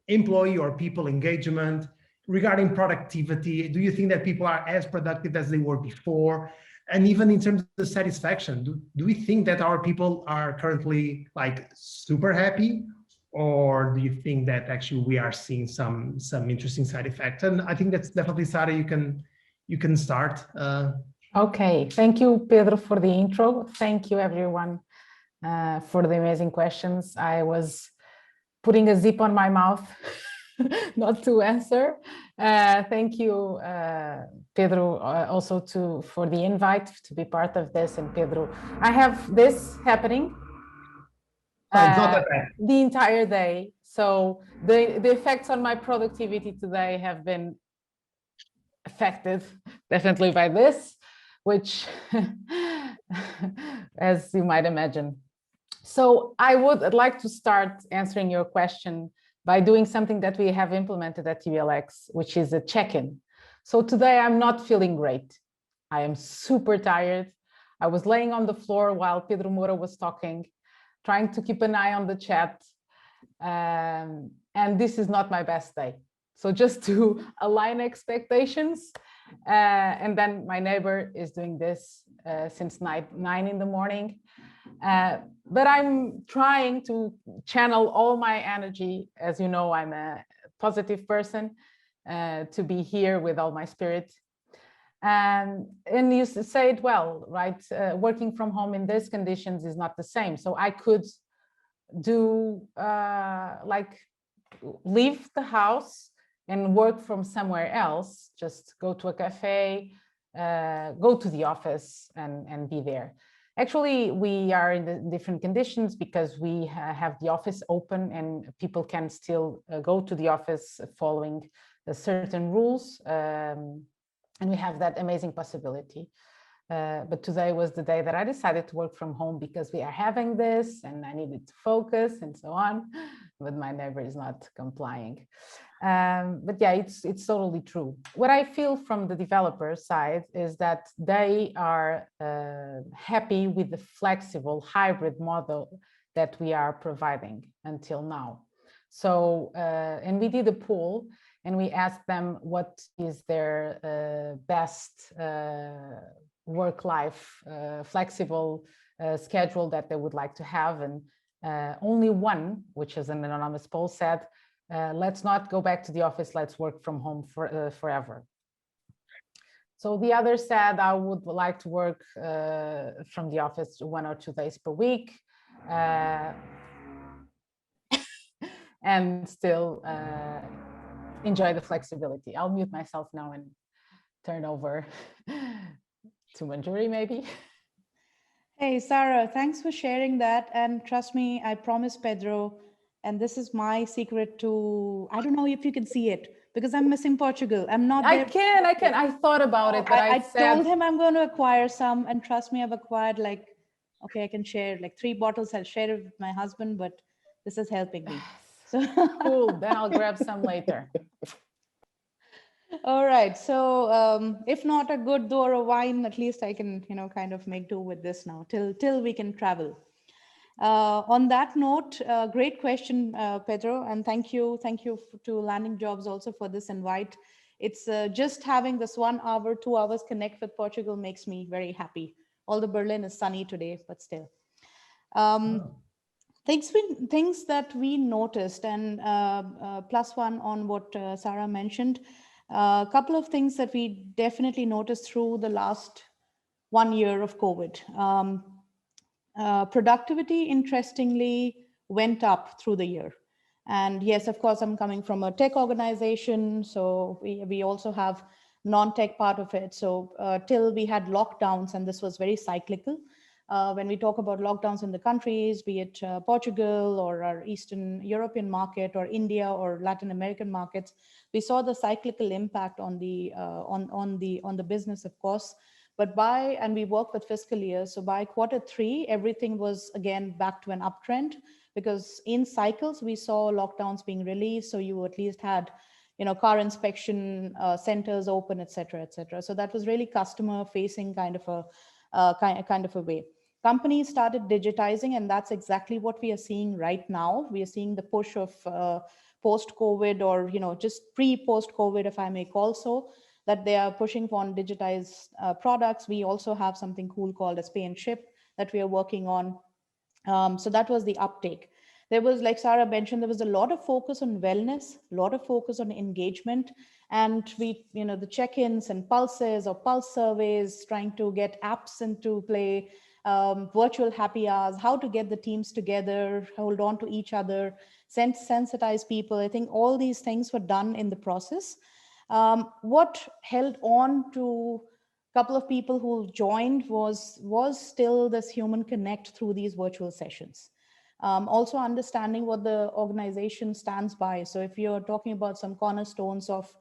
employee or people engagement regarding productivity? Do you think that people are as productive as they were before? And even in terms of the satisfaction, do we think that our people are currently like super happy? Or do you think that actually we are seeing some interesting side effects? And I think that's definitely, Sara, you can start. Okay, thank you, Pedro, for the intro. Thank you, everyone, for the amazing questions. I was putting a zip on my mouth not to answer. Thank you, Pedro, also for the invite to be part of this. And Pedro, I have this happening It's not that bad. the entire day. So the effects on my productivity today have been affected definitely by this, which, as you might imagine. So I would like to start answering your question by doing something that we have implemented at tb.lx, which is a check-in. So today I'm not feeling great. I am super tired. I was laying on the floor while Pedro Moura was talking, trying to keep an eye on the chat. And this is not my best day. So just to align expectations. And then my neighbor is doing this since 9 in the morning. But I'm trying to channel all my energy. As you know, I'm a positive person, to be here with all my spirit. And you say it well, right? Working from home in these conditions is not the same. So I could do like leave the house and work from somewhere else, just go to a cafe, go to the office and be there. Actually, we are in the different conditions because we have the office open and people can still go to the office following certain rules. And we have that amazing possibility. But today was the day that I decided to work from home because we are having this and I needed to focus and so on, but my neighbor is not complying. But yeah, it's totally true. What I feel from the developer side is that they are happy with the flexible hybrid model that we are providing until now. So, and we did a poll and we asked them what is their best work-life flexible schedule that they would like to have. And only one, which is an anonymous poll, said, let's not go back to the office, let's work from home forever. So the other said, I would like to work from the office 1 or 2 days per week. And still enjoy the flexibility. I'll mute myself now and turn over to Manjuri, maybe. Hey, Sara, thanks for sharing that. And trust me, I promise Pedro, and this is my secret to, I don't know if you can see it, because I'm missing Portugal. I'm not there. I can. I thought about it, but I told him I'm going to acquire some, and trust me, I've acquired like, okay, I can share like 3 bottles. I'll share it with my husband, but this is helping me. So cool, then I'll grab some later. All right, so if not a good door of wine, at least I can, you know, kind of make do with this now till we can travel. On that note, great question, Pedro, and thank you to Landing.Jobs also for this invite. It's just having this 1 hour, 2 hours connect with Portugal makes me very happy. Although Berlin is sunny today, but still. Things that we noticed, and +1 on what Sara mentioned. A couple of things that we definitely noticed through the last 1 year of COVID. Productivity, interestingly, went up through the year. And yes, of course, I'm coming from a tech organization, so we also have non-tech part of it. So till we had lockdowns, and this was very cyclical. When we talk about lockdowns in the countries, be it Portugal or our Eastern European market or India or Latin American markets, we saw the cyclical impact on the business, of course. But and we work with fiscal years, so by Q3, everything was again back to an uptrend, because in cycles we saw lockdowns being released, so you at least had, car inspection centers open, etc., etc. So that was really customer-facing kind of a way. Companies started digitizing, and that's exactly what we are seeing right now. We are seeing the push of post-COVID, or just pre-post-COVID, if I may call so, that they are pushing on digitized products. We also have something cool called as pay and ship that we are working on. So that was the uptake. There was, like Sara mentioned, there was a lot of focus on wellness, a lot of focus on engagement, and the check-ins and pulses or pulse surveys, trying to get apps into play, virtual happy hours, how to get the teams together, hold on to each other, sensitize people. I think all these things were done in the process. What held on to a couple of people who joined was still this human connect through these virtual sessions. Also understanding what the organization stands by. So if you're talking about some cornerstones of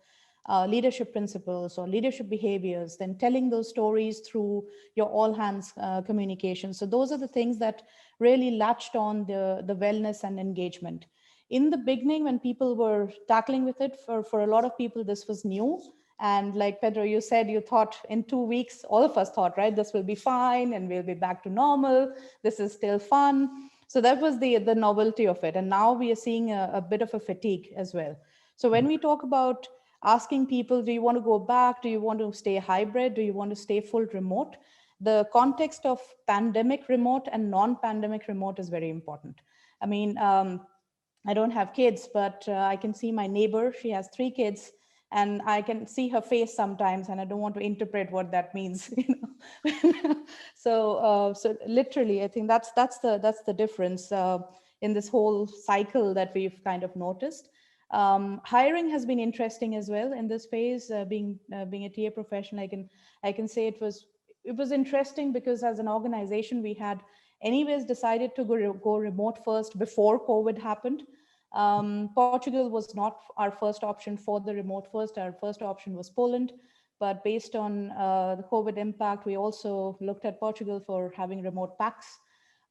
leadership principles or leadership behaviors, then telling those stories through your all hands communication. So those are the things that really latched on the wellness and engagement. In the beginning, when people were tackling with it, for a lot of people, this was new. And like Pedro, you said, you thought in 2 weeks, all of us thought, right, this will be fine and we'll be back to normal. This is still fun. So that was the novelty of it. And now we are seeing a bit of a fatigue as well. So when we talk about asking people, do you want to go back? Do you want to stay hybrid? Do you want to stay full remote? The context of pandemic remote and non-pandemic remote is very important. I mean, I don't have kids, but I can see my neighbor. She has 3 kids, and I can see her face sometimes, and I don't want to interpret what that means. So literally, I think that's the difference in this whole cycle that we've kind of noticed. Hiring has been interesting as well in this phase. Being a TA professional, I can say it was interesting, because as an organization we had anyways decided to go remote first before COVID happened. Portugal was not our first option for the remote first. Our first option was Poland, but based on the COVID impact, we also looked at Portugal for having remote packs.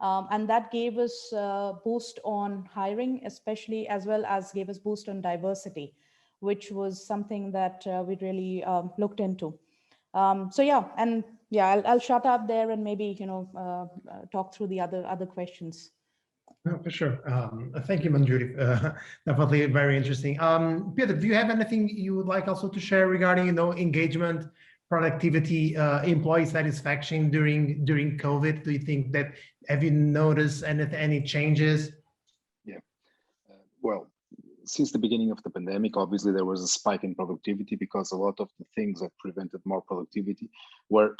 And that gave us a boost on hiring, especially, as well as gave us boost on diversity, which was something that we really looked into. So yeah, and yeah, I'll shut up there and maybe talk through the other questions. No, for sure. Thank you, Manjuri. Definitely very interesting. Pedro, do you have anything you would like also to share regarding engagement, productivity, employee satisfaction during COVID? Do you think that, have you noticed any changes? Yeah. Well, since the beginning of the pandemic, obviously there was a spike in productivity, because a lot of the things that prevented more productivity were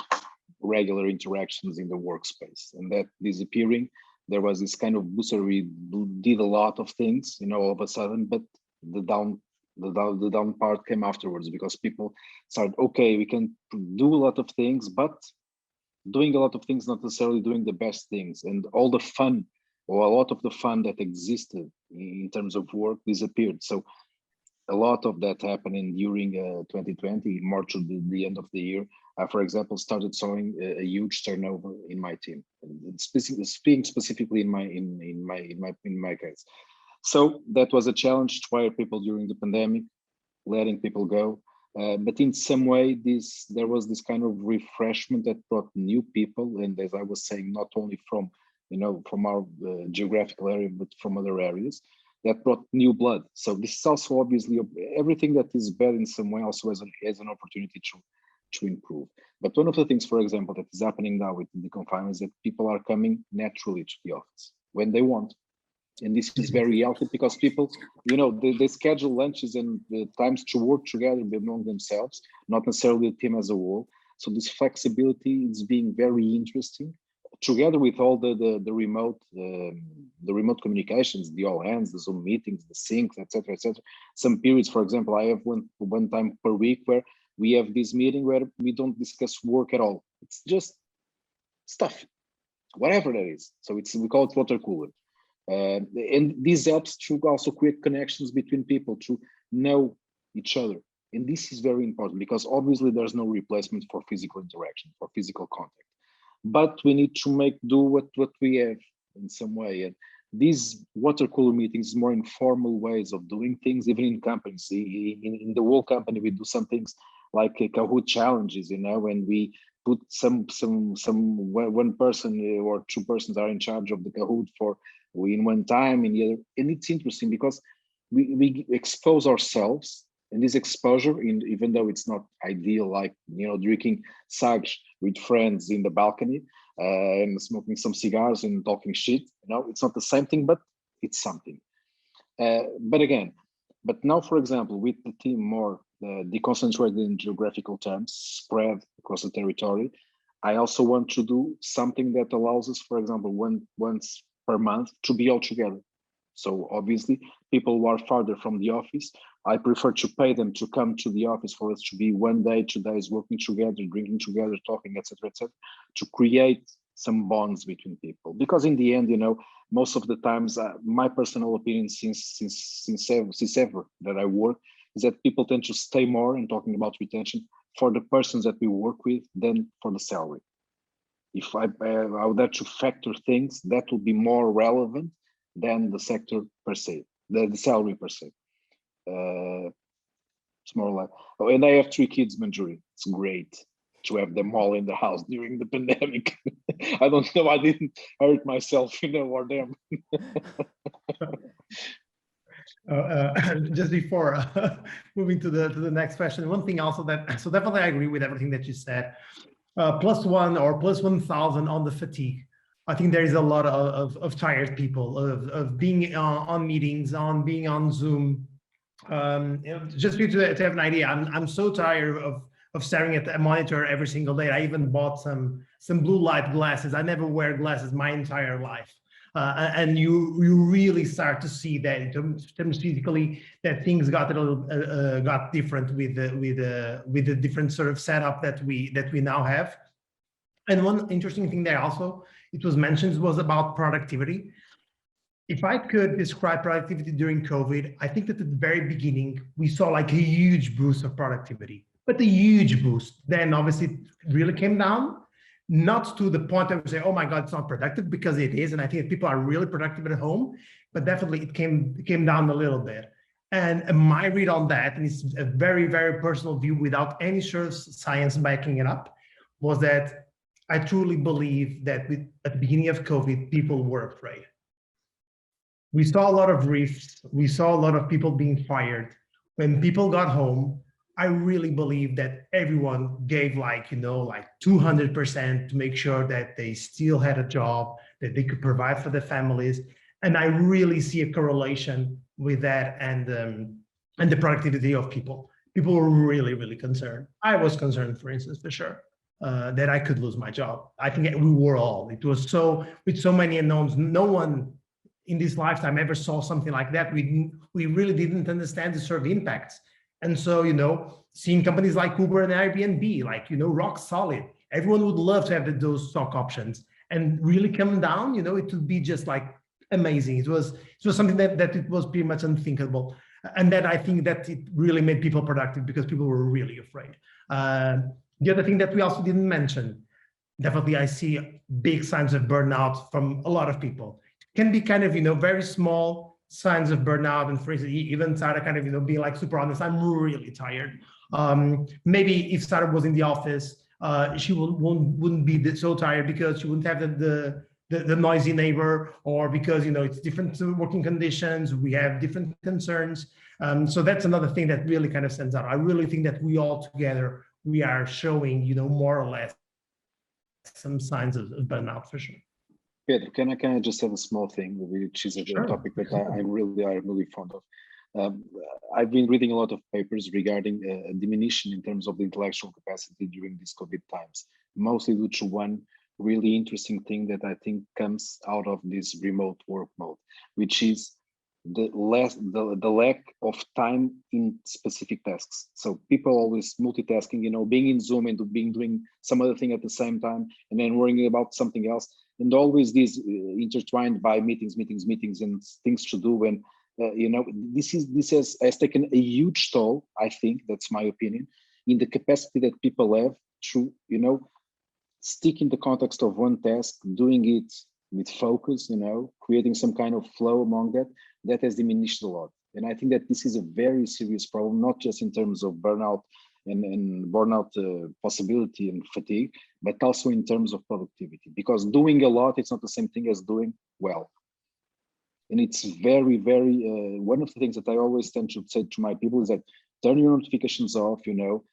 regular interactions in the workspace, and that disappearing, there was this kind of booster. We did a lot of things, all of a sudden, but the down part came afterwards, because people started, okay, we can do a lot of things, but doing a lot of things, not necessarily doing the best things, and all the fun, or a lot of the fun that existed in terms of work, disappeared. So a lot of that happening during 2020, more to the end of the year. For example, started showing a huge turnover in my team, speaking specifically in my case. So that was a challenge to hire people during the pandemic, letting people go. But in some way, there was this kind of refreshment that brought new people, and as I was saying, not only from our geographical area, but from other areas, that brought new blood. So this is also obviously everything that is bad in some way also has an opportunity to improve. But one of the things, for example, that is happening now with the confinement is that people are coming naturally to the office when they want. And this is very healthy because people, you know, they schedule lunches and the times to work together among themselves, not necessarily the team as a whole. So this flexibility is being very interesting, together with all the remote communications, the all hands, the Zoom meetings, the syncs, etc., etc. Some periods, for example, I have one time per week where we have this meeting where we don't discuss work at all. It's just stuff, whatever that is. So we call it water cooler. And this helps to also create connections between people, to know each other. And this is very important because obviously there's no replacement for physical interaction, for physical contact. But we need to make do what we have in some way. And these water cooler meetings, more informal ways of doing things, even in companies. In the whole company, we do some things like Kahoot challenges, you know, when we put one person or two persons are in charge of the Kahoot for in one time in the other. And it's interesting because we expose ourselves, and this exposure, even though it's not ideal, like, you know, drinking sag with friends in the balcony and smoking some cigars and talking shit, you know, it's not the same thing, but it's something. But now, for example, with the team more deconcentrated in geographical terms, spread across the territory, I also want to do something that allows us, for example, once per month to be all together. So obviously, people who are farther from the office, I prefer to pay them to come to the office for us to be 1 day, 2 days working together, drinking together, talking, etc., to create some bonds between people. Because in the end, you know, most of the times, my personal opinion since ever that I work is that people tend to stay more, and talking about retention, for the persons that we work with than for the salary. If I would have to factor things, that would be more relevant than the sector per se, the salary per se. It's more like, oh, and I have 3 kids, Manjuri. It's great to have them all in the house during the pandemic. I don't know, I didn't hurt myself, you know, or them. Just before moving to the next question, one thing also so definitely I agree with everything that you said. +1 or +1,000 on the fatigue. I think there is a lot of tired people of being on meetings, being on Zoom. Just for you to have an idea, I'm so tired of staring at a monitor every single day. I even bought some blue light glasses. I never wear glasses my entire life. And you really start to see that in terms physically, that things got a little got different with the different sort of setup that we now have. And one interesting thing there also, it was mentioned, was about productivity. If I could describe productivity during COVID, I think that at the very beginning, we saw like a huge boost of productivity, but a huge boost. Then obviously it really came down, not to the point of say, oh my God, it's not productive, because it is. And I think people are really productive at home, but definitely it came down a little bit. And my read on that, and it's a very, very personal view without any sort of science backing it up, was that I truly believe that at the beginning of COVID, people were afraid. We saw a lot of rifts. We saw a lot of people being fired. When people got home, I really believe that everyone gave like 200% to make sure that they still had a job, that they could provide for their families. And I really see a correlation with that and the productivity of people. People were really, really concerned. I was concerned, for instance, for sure, that I could lose my job. I think we were all. It was with so many unknowns. No one in this lifetime ever saw something like that. We really didn't understand the sort of impacts. And so, seeing companies like Uber and Airbnb, rock solid. Everyone would love to have those stock options, and really coming down, it would be just like amazing. It was something that it was pretty much unthinkable. And that I think that it really made people productive because people were really afraid. The other thing that we also didn't mention, definitely I see big signs of burnout from a lot of people. It can be kind of, very small signs of burnout. And for instance, even Sara kind of, being like super honest, I'm really tired. Maybe if Sara was in the office, she wouldn't be so tired because she wouldn't have the noisy neighbor, or because, it's different working conditions. We have different concerns. So that's another thing that really kind of stands out. I really think that we all together, we are showing, more or less some signs of burnout for sure. Pedro, can I just add a small thing, which is a topic that I'm really fond of. I've been reading a lot of papers regarding a diminution in terms of the intellectual capacity during these COVID times, mostly due to one really interesting thing that I think comes out of this remote work mode, which is the lack of time in specific tasks. So people always multitasking, you know, being in Zoom and doing some other thing at the same time, and then worrying about something else, and always these intertwined by meetings and things to do. And you know, this has taken a huge toll. I think that's my opinion, in the capacity that people have to, you know, stick in the context of one task, doing it with focus, you know, creating some kind of flow among that has diminished a lot. And I think that this is a very serious problem, not just in terms of burnout and burnout possibility and fatigue, but also in terms of productivity, because doing a lot, it's not the same thing as doing well. And it's very, one of the things that I always tend to say to my people is that turn your notifications off, you know,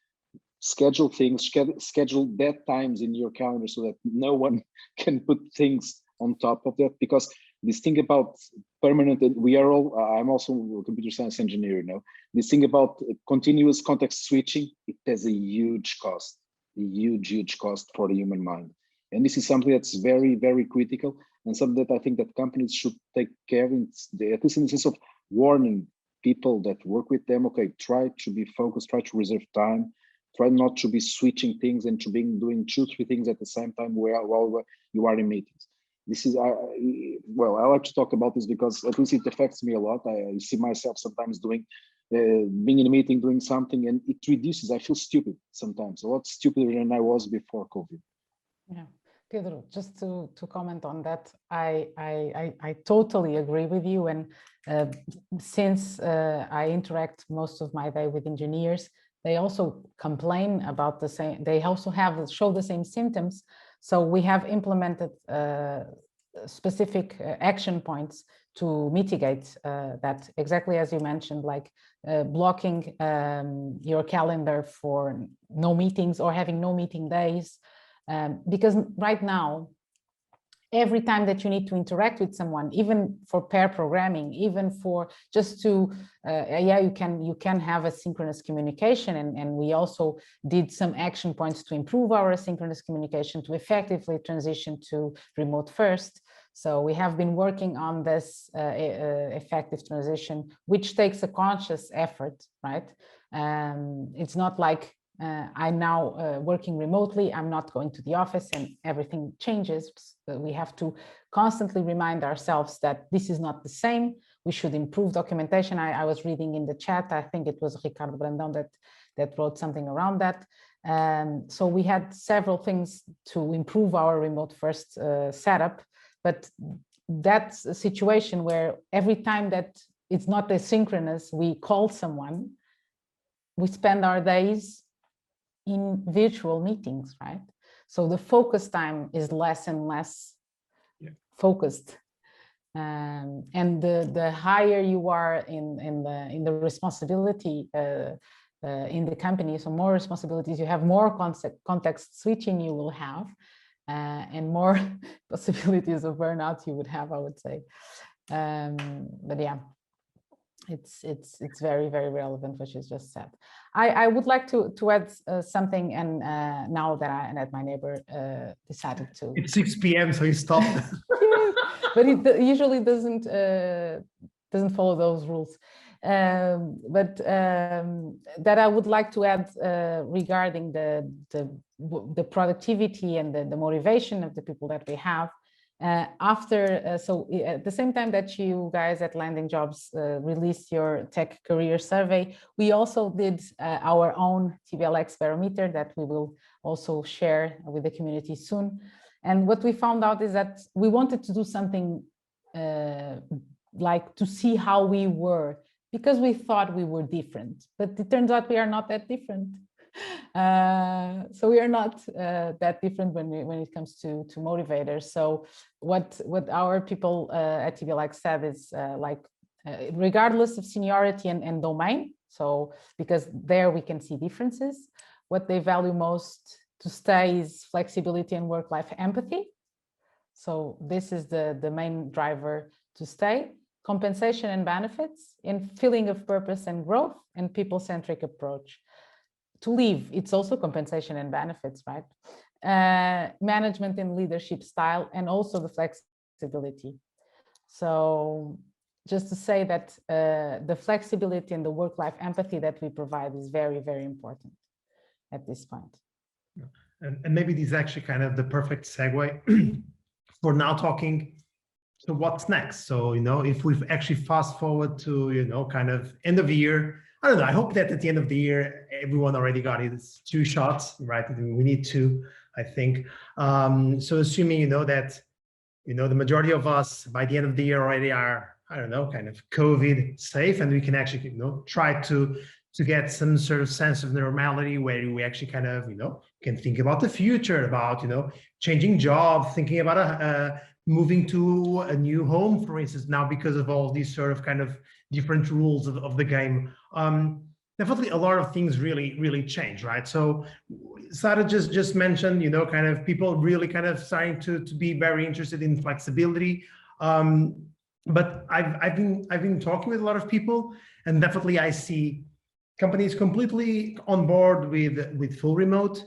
schedule things, schedule dead times in your calendar so that no one can put things on top of that. Because this thing about permanent, we are all, I'm also a computer science engineer, you know, this thing about continuous context switching, it has a huge cost, a huge cost for the human mind. And this is something that's very critical, and something that I think that companies should take care in, at least in the sense of warning people that work with them, okay, try to be focused, try to reserve time, try not to be switching things and to be doing 2-3 things at the same time while you are in meetings. This is, well, I like to talk about this because at least it affects me a lot. I see myself sometimes being in a meeting, doing something, and it reduces, I feel stupid sometimes, a lot stupider than I was before COVID. Yeah. Pedro, just to comment on that, I totally agree with you. And since I interact most of my day with engineers, they also complain about the same, they also show the same symptoms. So we have implemented specific action points to mitigate that, exactly as you mentioned, like blocking your calendar for no meetings or having no meeting days. Because right now, every time that you need to interact with someone, even for pair programming, even for just to, yeah, you can have asynchronous communication. And we also did some action points to improve our asynchronous communication to effectively transition to remote first. So we have been working on this effective transition, which takes a conscious effort, right? It's not like I'm now working remotely, I'm not going to the office and everything changes. But we have to constantly remind ourselves that this is not the same. We should improve documentation. I was reading in the chat, I think it was Ricardo Brandão that wrote something around that. So we had several things to improve our remote first setup, but that's a situation where every time that it's not asynchronous, we call someone, we spend our days in virtual meetings, right? So the focus time is less and less focused, and the higher you are in the responsibility in the company, so more responsibilities you have, more context switching you will have, and more possibilities of burnout you would have, I would say. But yeah, it's very relevant what you just said. I would like to add something, and now that my neighbor decided to. It's 6 p.m. so he stopped. Yes, but it usually doesn't follow those rules. But that I would like to add regarding the productivity and the motivation of the people that we have. So at the same time that you guys at Landing.Jobs released your tech career survey, we also did our own tb.lx barometer that we will also share with the community soon. And what we found out is that we wanted to do something like to see how we were, because we thought we were different, but it turns out we are not that different. So we are not that different when it comes to motivators. So what our people at tb.lx said is regardless of seniority and domain, so because there we can see differences, what they value most to stay is flexibility and work-life empathy. So this is the main driver to stay. Compensation and benefits, in feeling of purpose and growth, and people-centric approach. To leave, it's also compensation and benefits, right? Management and leadership style, and also the flexibility. So just to say that the flexibility and the work-life empathy that we provide is very, very important at this point. And maybe this is actually kind of the perfect segue for now talking. So what's next? So, if we've actually fast forward to, kind of end of the year, I don't know, I hope that at the end of the year, everyone already got his 2 shots, right? We need 2, I think. So assuming, that, the majority of us by the end of the year already are, I don't know, kind of COVID safe, and we can actually, try to get some sort of sense of normality where we actually kind of, can think about the future, about, changing jobs, thinking about moving to a new home, for instance, now because of all these sort of kind of different rules of the game. Definitely a lot of things really change, right? So Sara just mentioned, kind of people really kind of starting to be very interested in flexibility. But I've been talking with a lot of people, and definitely I see companies completely on board with full remote.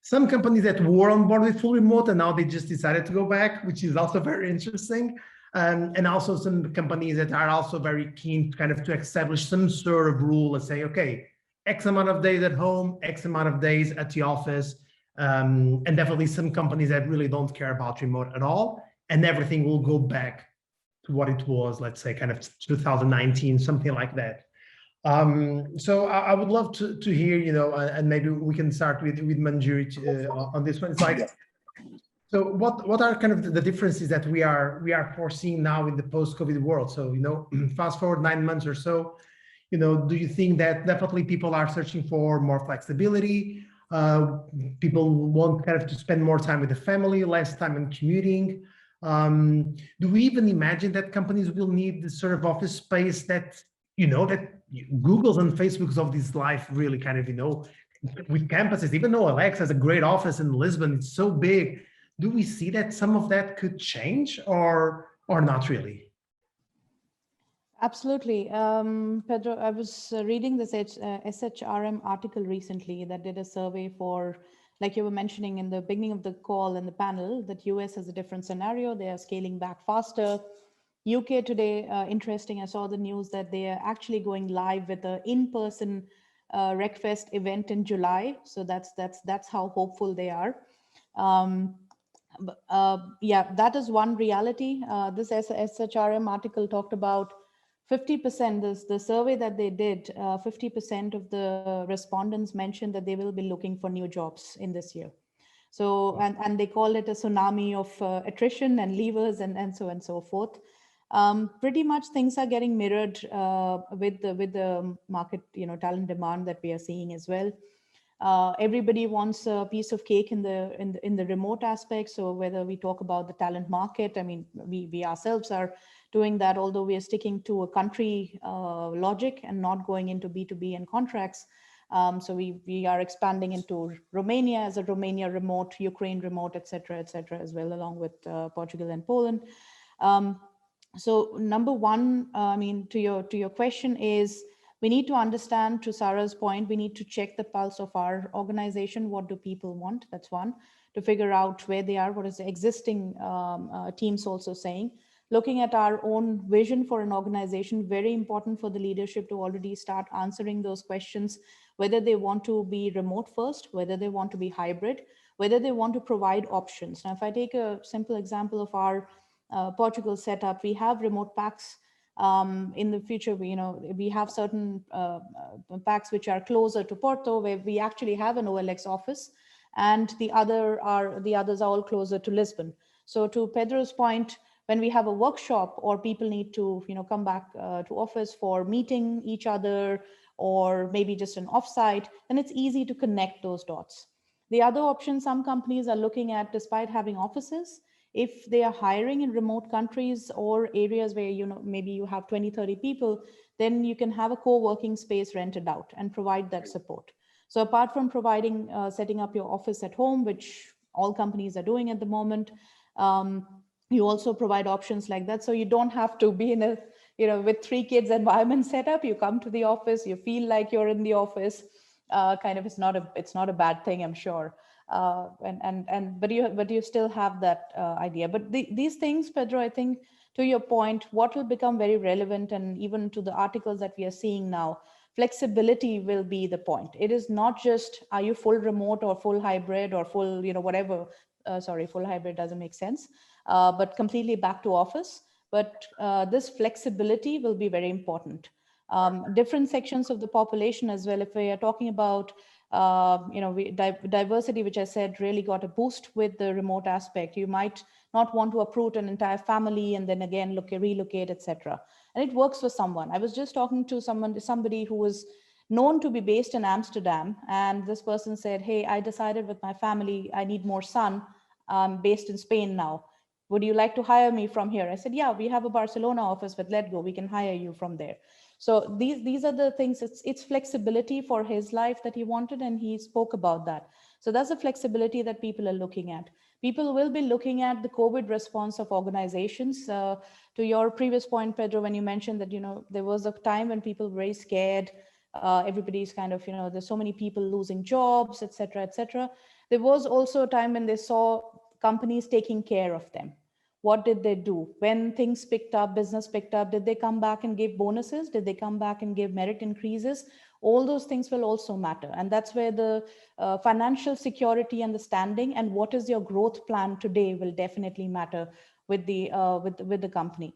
Some companies that were on board with full remote and now they just decided to go back, which is also very interesting. And also some companies that are also very keen kind of to establish some sort of rule. Let's say, okay, X amount of days at home, X amount of days at the office. And definitely some companies that really don't care about remote at all. And everything will go back to what it was, let's say, kind of 2019, something like that. So I would love to hear, and maybe we can start with Manjuri on this one. It's like, so what are kind of the differences that we are foreseeing now in the post-COVID world? So, fast forward 9 months or so, do you think that definitely people are searching for more flexibility? People want kind of to spend more time with the family, less time in commuting. Do we even imagine that companies will need the sort of office space that, that Google's and Facebook's of this life really kind of, with campuses, even though Alex has a great office in Lisbon, it's so big. Do we see that some of that could change or not really? Absolutely. Pedro, I was reading this SHRM article recently that did a survey for, like you were mentioning in the beginning of the call and the panel, that US has a different scenario. They are scaling back faster. UK today, interesting, I saw the news that they are actually going live with an in-person RecFest event in July. So that's how hopeful they are. Yeah, that is one reality. This SHRM article talked about 50%, the survey that they did, 50% of the respondents mentioned that they will be looking for new jobs in this year. So, and they call it a tsunami of attrition and leavers and so on and so forth. Pretty much things are getting mirrored with the market, talent demand that we are seeing as well. Everybody wants a piece of cake in the remote aspect. So whether we talk about the talent market, I mean, we ourselves are doing that, although we are sticking to a country logic and not going into B2B and contracts. So we are expanding into Romania as a Romania remote, Ukraine remote, et cetera, as well, along with Portugal and Poland. So number one, I mean, to your question is, we need to understand, to Sara's point, we need to check the pulse of our organization. What do people want? That's one. To figure out where they are, what is the existing teams also saying. Looking at our own vision for an organization, very important for the leadership to already start answering those questions, whether they want to be remote first, whether they want to be hybrid, whether they want to provide options. Now, if I take a simple example of our Portugal setup, we have remote packs. In the future, we have certain packs which are closer to Porto, where we actually have an OLX office, and the others are all closer to Lisbon. So to Pedro's point, when we have a workshop or people need to come back to office for meeting each other, or maybe just an offsite, then it's easy to connect those dots. The other option some companies are looking at, despite having offices, if they are hiring in remote countries or areas where maybe you have 20-30 people, then you can have a co-working space rented out and provide that support. So apart from setting up your office at home, which all companies are doing at the moment, you also provide options like that. So you don't have to be in a, with 3 kids environment setup. You come to the office, you feel like you're in the office. Kind of, it's not a bad thing, I'm sure. But you still have that idea. But these things, Pedro, I think, to your point, what will become very relevant, and even to the articles that we are seeing now, flexibility will be the point. It is not just, are you full remote or full hybrid or full, whatever. Sorry, full hybrid doesn't make sense, but completely back to office. But this flexibility will be very important. Different sections of the population as well. If we are talking about, diversity, which I said really got a boost with the remote aspect. You might not want to uproot an entire family and then again relocate, etc. And it works for someone. I was just talking to somebody who was known to be based in Amsterdam, and this person said, "Hey, I decided with my family I need more sun. I'm based in Spain now. Would you like to hire me from here?" I said, "Yeah, we have a Barcelona office with Letgo. We can hire you from there." So these are the things. It's flexibility for his life that he wanted, and he spoke about that. So that's the flexibility that people are looking at. People will be looking at the COVID response of organizations. To your previous point, Pedro, when you mentioned that, there was a time when people were very scared. Everybody's kind of, there's so many people losing jobs, et cetera, et cetera. There was also a time when they saw companies taking care of them. What did they do? When things picked up, business picked up, did they come back and give bonuses? Did they come back and give merit increases? All those things will also matter. And that's where the financial security and the standing and what is your growth plan today will definitely matter with the company.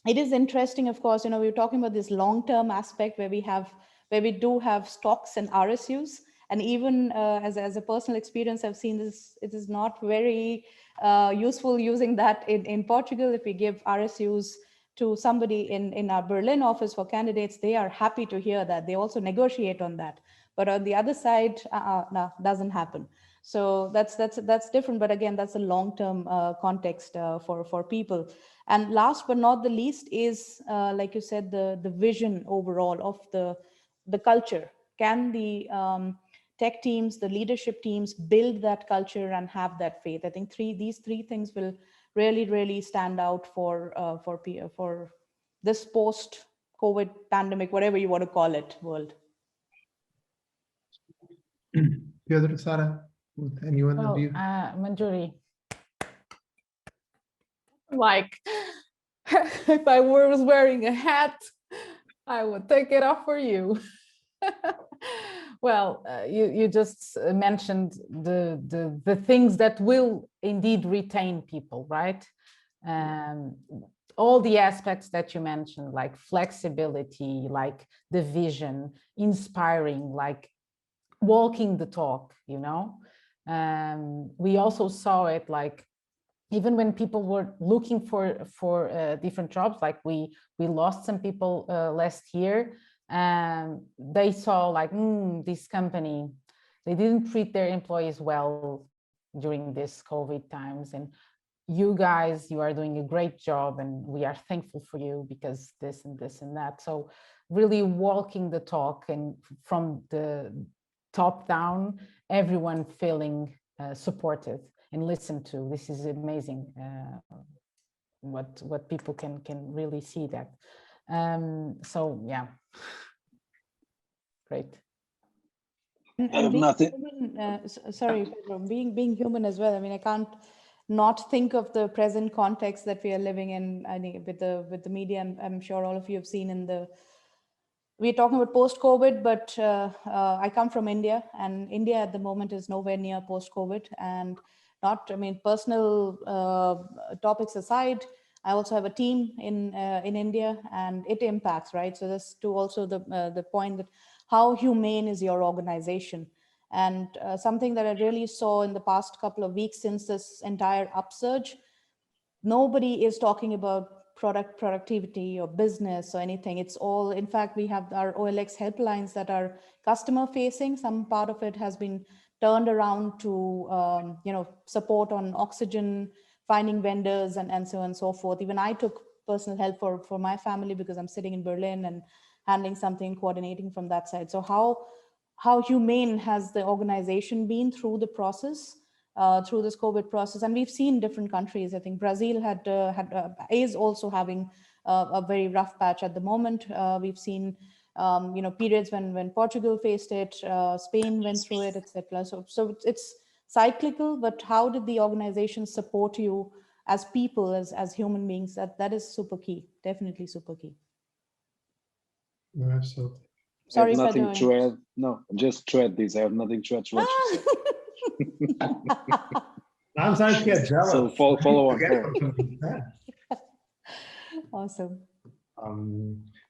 It is interesting, of course, we were talking about this long-term aspect where we do have stocks and RSUs. And even as a personal experience, I've seen this, it is not very useful using that in Portugal. If we give RSUs to somebody in our Berlin office for candidates, they are happy to hear that. They also negotiate on that. But on the other side, no, doesn't happen. So that's different. But again, that's a long-term context for people. And last but not the least is, like you said, the vision overall of the culture. Can the tech teams, the leadership teams build that culture and have that faith? I think these three things will really stand out for this post-COVID pandemic, whatever you want to call it, world. Pedro, Sara, with anyone of you? Manjuri, like, if I was wearing a hat, I would take it off for you. Well, you just mentioned the things that will indeed retain people, right? All the aspects that you mentioned, like flexibility, like the vision, inspiring, like walking the talk, we also saw it, like even when people were looking for different jobs, like we lost some people last year, and they saw like, this company, they didn't treat their employees well during this COVID times, and you guys, you are doing a great job, and we are thankful for you because this and this and that. So really walking the talk, and from the top down, everyone feeling supported and listened to. This is amazing. What people can really see that. So yeah, great. And being human, sorry, Pedro, being human as well. I mean, I can't not think of the present context that we are living in. I think with the media, and I'm sure all of you have seen we're talking about post-COVID, but I come from India, and India at the moment is nowhere near post-COVID. And personal topics aside, I also have a team in India, and it impacts, right? So that's to also the point that how humane is your organization. And something that I really saw in the past couple of weeks since this entire upsurge, nobody is talking about productivity or business or anything. It's all, in fact, we have our OLX helplines that are customer facing. Some part of it has been turned around to support on oxygen, finding vendors, and so on and so forth. Even I took personal help for my family because I'm sitting in Berlin and handling something, coordinating from that side. So how humane has the organization been through the process? through this COVID process. And we've seen different countries. I think Brazil is also having a very rough patch at the moment. We've seen periods when Portugal faced it, Spain went through it, etc. So it's cyclical, but how did the organization support you as people, as human beings? That is super key, definitely super key. No, absolutely. Sorry, I have nothing Pedro. to add. No, just to add this. I have nothing to add to what you said. I'm starting to get jealous. So follow on. Awesome.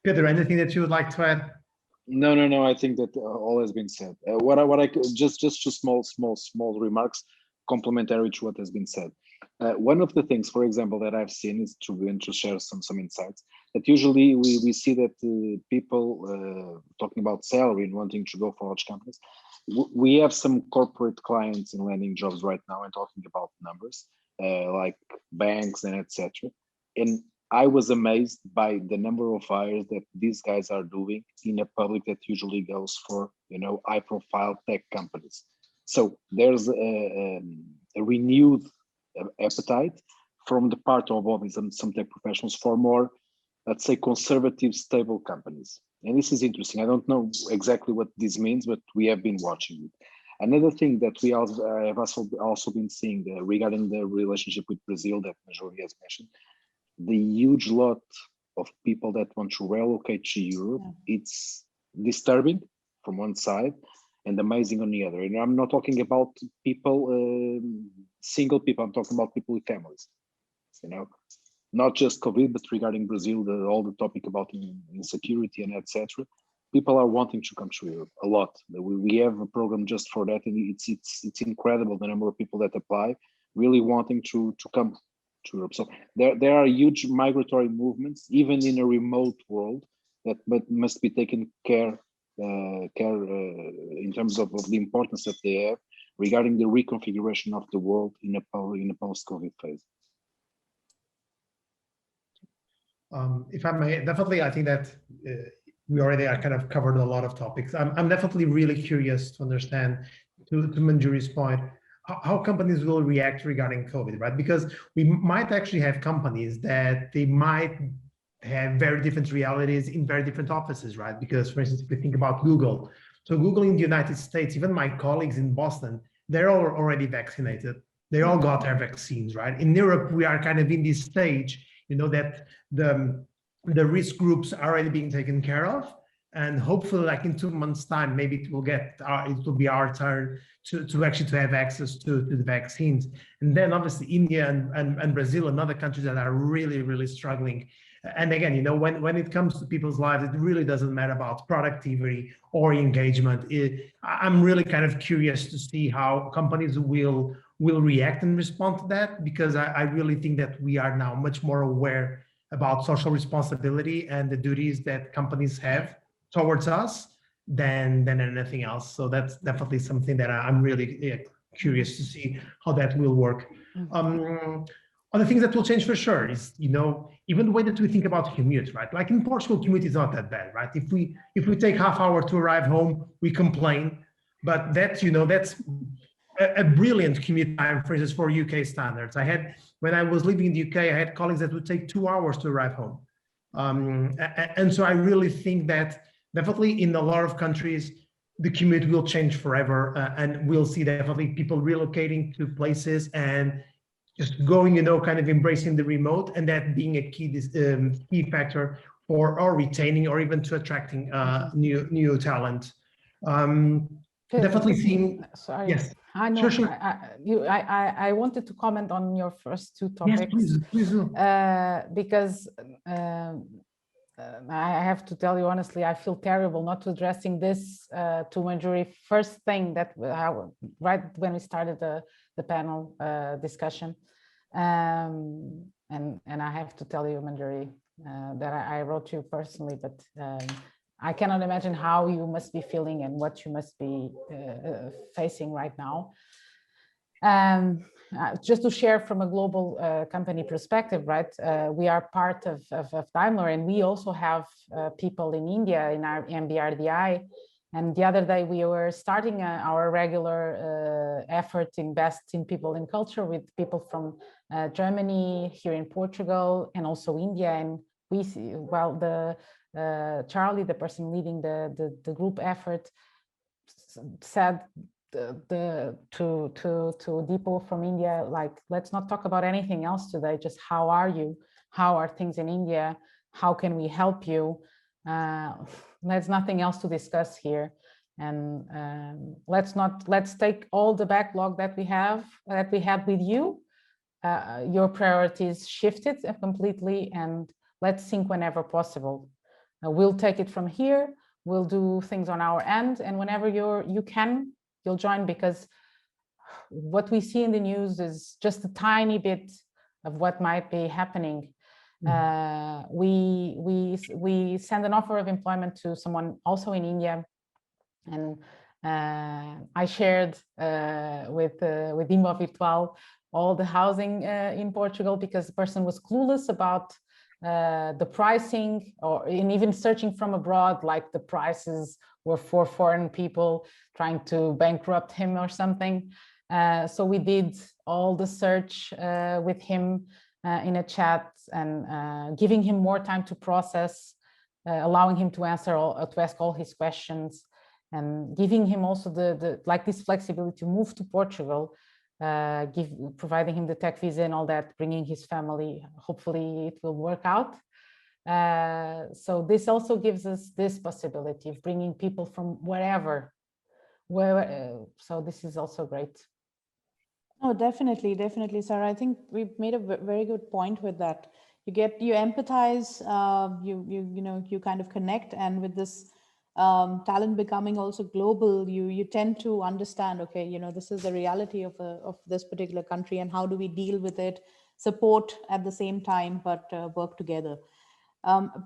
Pedro, anything that you would like to add? No. I think that all has been said. What I just two small remarks complementary to what has been said. One of the things, for example, that I've seen is to share some insights. That usually we see that people talking about salary and wanting to go for large companies. We have some corporate clients in Landing.Jobs right now and talking about numbers like banks and etc. And I was amazed by the number of hires that these guys are doing in a public that usually goes for high-profile tech companies. So there's a renewed appetite from the part of some tech professionals for more, let's say, conservative, stable companies. And this is interesting. I don't know exactly what this means, but we have been watching it. Another thing that we have also been seeing regarding the relationship with Brazil that Manjuri has mentioned, the huge lot of people that want to relocate to Europe, it's disturbing from one side and amazing on the other. And I'm not talking about people, single people, I'm talking about people with families, not just COVID, but regarding Brazil, all the topic about insecurity and etc. People are wanting to come to Europe a lot. We have a program just for that, and it's incredible the number of people that apply, really wanting to come to Europe. So there are huge migratory movements, even in a remote world, that must be taken care in terms of the importance that they have regarding the reconfiguration of the world in a post-COVID phase. If I may, definitely, I think that we already are kind of covered a lot of topics. I'm definitely really curious to understand, to Manjuri's point, how companies will react regarding COVID, right? Because we might actually have companies that they might have very different realities in very different offices, right? Because, for instance, if we think about Google, so Google in the United States, even my colleagues in Boston, they're all already vaccinated. They all got their vaccines, right? In Europe, we are kind of in this stage, that the risk groups are already being taken care of, and hopefully, like in 2 months' time, maybe it will be our turn to actually have access to the vaccines. And then obviously India and Brazil and other countries that are really, really struggling. And again, when it comes to people's lives, it really doesn't matter about productivity or engagement. I'm really kind of curious to see how companies will react and respond to that, because I really think that we are now much more aware about social responsibility and the duties that companies have towards us than anything else. So that's definitely something that I'm really curious to see how that will work. Other things that will change for sure is, even the way that we think about commute, right? Like in Portugal, commute is not that bad, right? If we take half hour to arrive home, we complain, but that's a brilliant commute time, for instance, for UK standards. When I was living in the UK, I had colleagues that would take 2 hours to arrive home. And so I really think that definitely in a lot of countries, the commute will change forever. And we'll see definitely people relocating to places and just going, kind of embracing the remote, and that being a key factor for retaining or even to attracting new talent. Definitely seeing. Sorry. Yes. I know. Sure. I wanted to comment on your first two topics. Yes, please do. Because I have to tell you honestly, I feel terrible not addressing this to Manjuri first thing that right when we started the panel discussion, and I have to tell you, Manjuri, that I wrote you personally, but I cannot imagine how you must be feeling and what you must be facing right now. Just to share from a global company perspective, right? We are part of Daimler, and we also have people in India in our MBRDI. And the other day we were starting our regular effort to invest in people in culture with people from Germany, here in Portugal, and also India. And we see, well, Charlie, the person leading the group effort, said to Deepo from India, like, let's not talk about anything else today, just how are you? How are things in India? How can we help you? There's nothing else to discuss here. And let's take all the backlog that we had with you. Your priorities shifted completely, and let's sync whenever possible. We'll take it from here. We'll do things on our end, and whenever you'll join, because what we see in the news is just a tiny bit of what might be happening. We send an offer of employment to someone also in India, and I shared with Immo Virtual all the housing in Portugal, because the person was clueless about the pricing, and even searching from abroad, like the prices were for foreign people trying to bankrupt him or something. So we did all the search with him in a chat, and giving him more time to process, allowing him to ask all his questions, and giving him also this flexibility to move to Portugal, providing him the tech visa and all that, bringing his family. Hopefully it will work out. So this also gives us this possibility of bringing people from wherever. So this is also great. Oh, definitely, Sarah. I think we've made a very good point with that. You empathize, you kind of connect, and with this talent becoming also global, you tend to understand, okay, this is the reality of this particular country, and how do we deal with it, support at the same time, but work together.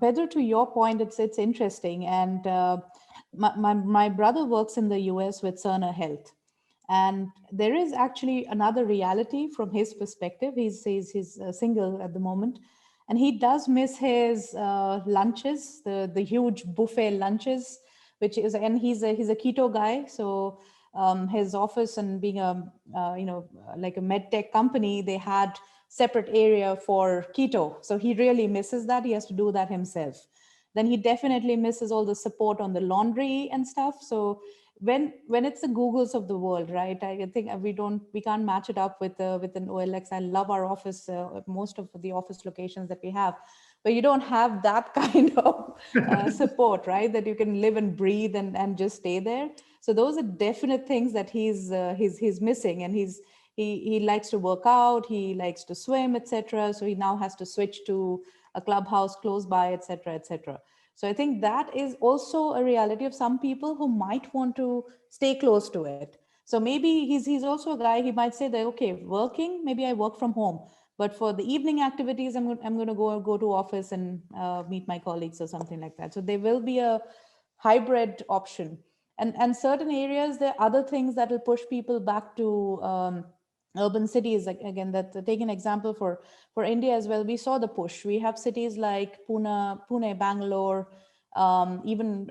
Pedro, to your point, it's interesting, and my brother works in the US with Cerner Health. And there is actually another reality from his perspective. He's single at the moment, and he does miss his lunches, the huge buffet lunches, and he's a keto guy. So his office, and being like a med tech company, they had separate area for keto. So he really misses that. He has to do that himself. Then he definitely misses all the support on the laundry and stuff. So when it's the Googles of the world, right? I think we can't match it up with an OLX. I love our office, most of the office locations that we have, but you don't have that kind of support, right? That you can live and breathe and just stay there. So those are definite things that he's missing, and he likes to work out, he likes to swim, etc. So he now has to switch to a clubhouse close by, etc., etc. So I think that is also a reality of some people who might want to stay close to it. So maybe he's also a guy, he might say that, okay, working, maybe I work from home, but for the evening activities, I'm going to go to office and meet my colleagues or something like that. So there will be a hybrid option. And certain areas, there are other things that will push people back to urban cities. Again, take an example for India as well. We saw the push. We have cities like Pune, Bangalore, even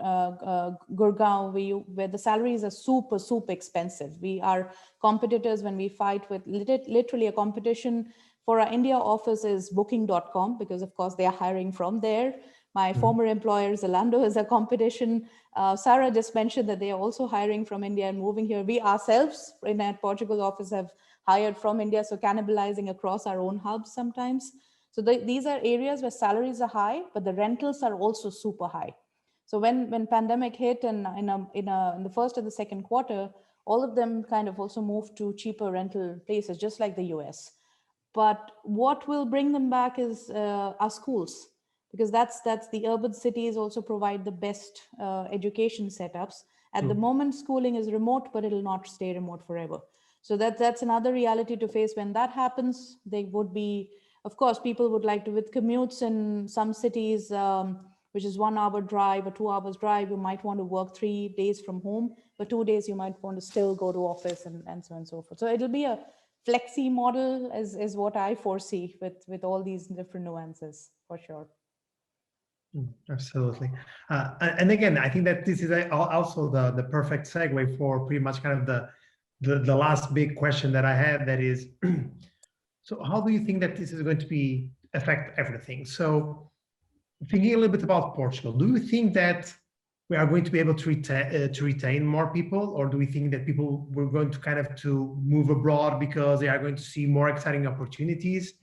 Gorjão, where the salaries are super expensive. We are competitors when we fight with literally a competition for our India office is Booking.com, because of course they are hiring from there. My former employer, Zalando, is a competition. Sara just mentioned that they are also hiring from India and moving here. We ourselves in our Portugal office have hired from India, so cannibalizing across our own hubs sometimes. So these are areas where salaries are high, but the rentals are also super high. So when pandemic hit, and in the first and the second quarter, all of them kind of also moved to cheaper rental places, just like the US. But what will bring them back is our schools, because that's the urban cities also provide the best education setups. At the moment, schooling is remote, but it'll not stay remote forever. So that's another reality to face. When that happens, they would be, of course, people would like to, with commutes in some cities, which is 1 hour drive or 2 hours drive, you might want to work 3 days from home, but 2 days you might want to still go to office, and so on and so forth. So it'll be a flexi model is what I foresee with all these different nuances, for sure. Absolutely. And again, I think that this is also the perfect segue for pretty much kind of the last big question that I had, that is, so how do you think that this is going to affect everything? So thinking a little bit about Portugal, do you think that we are going to be able to retain more people, or do we think that people were going to kind of to move abroad because they are going to see more exciting opportunities?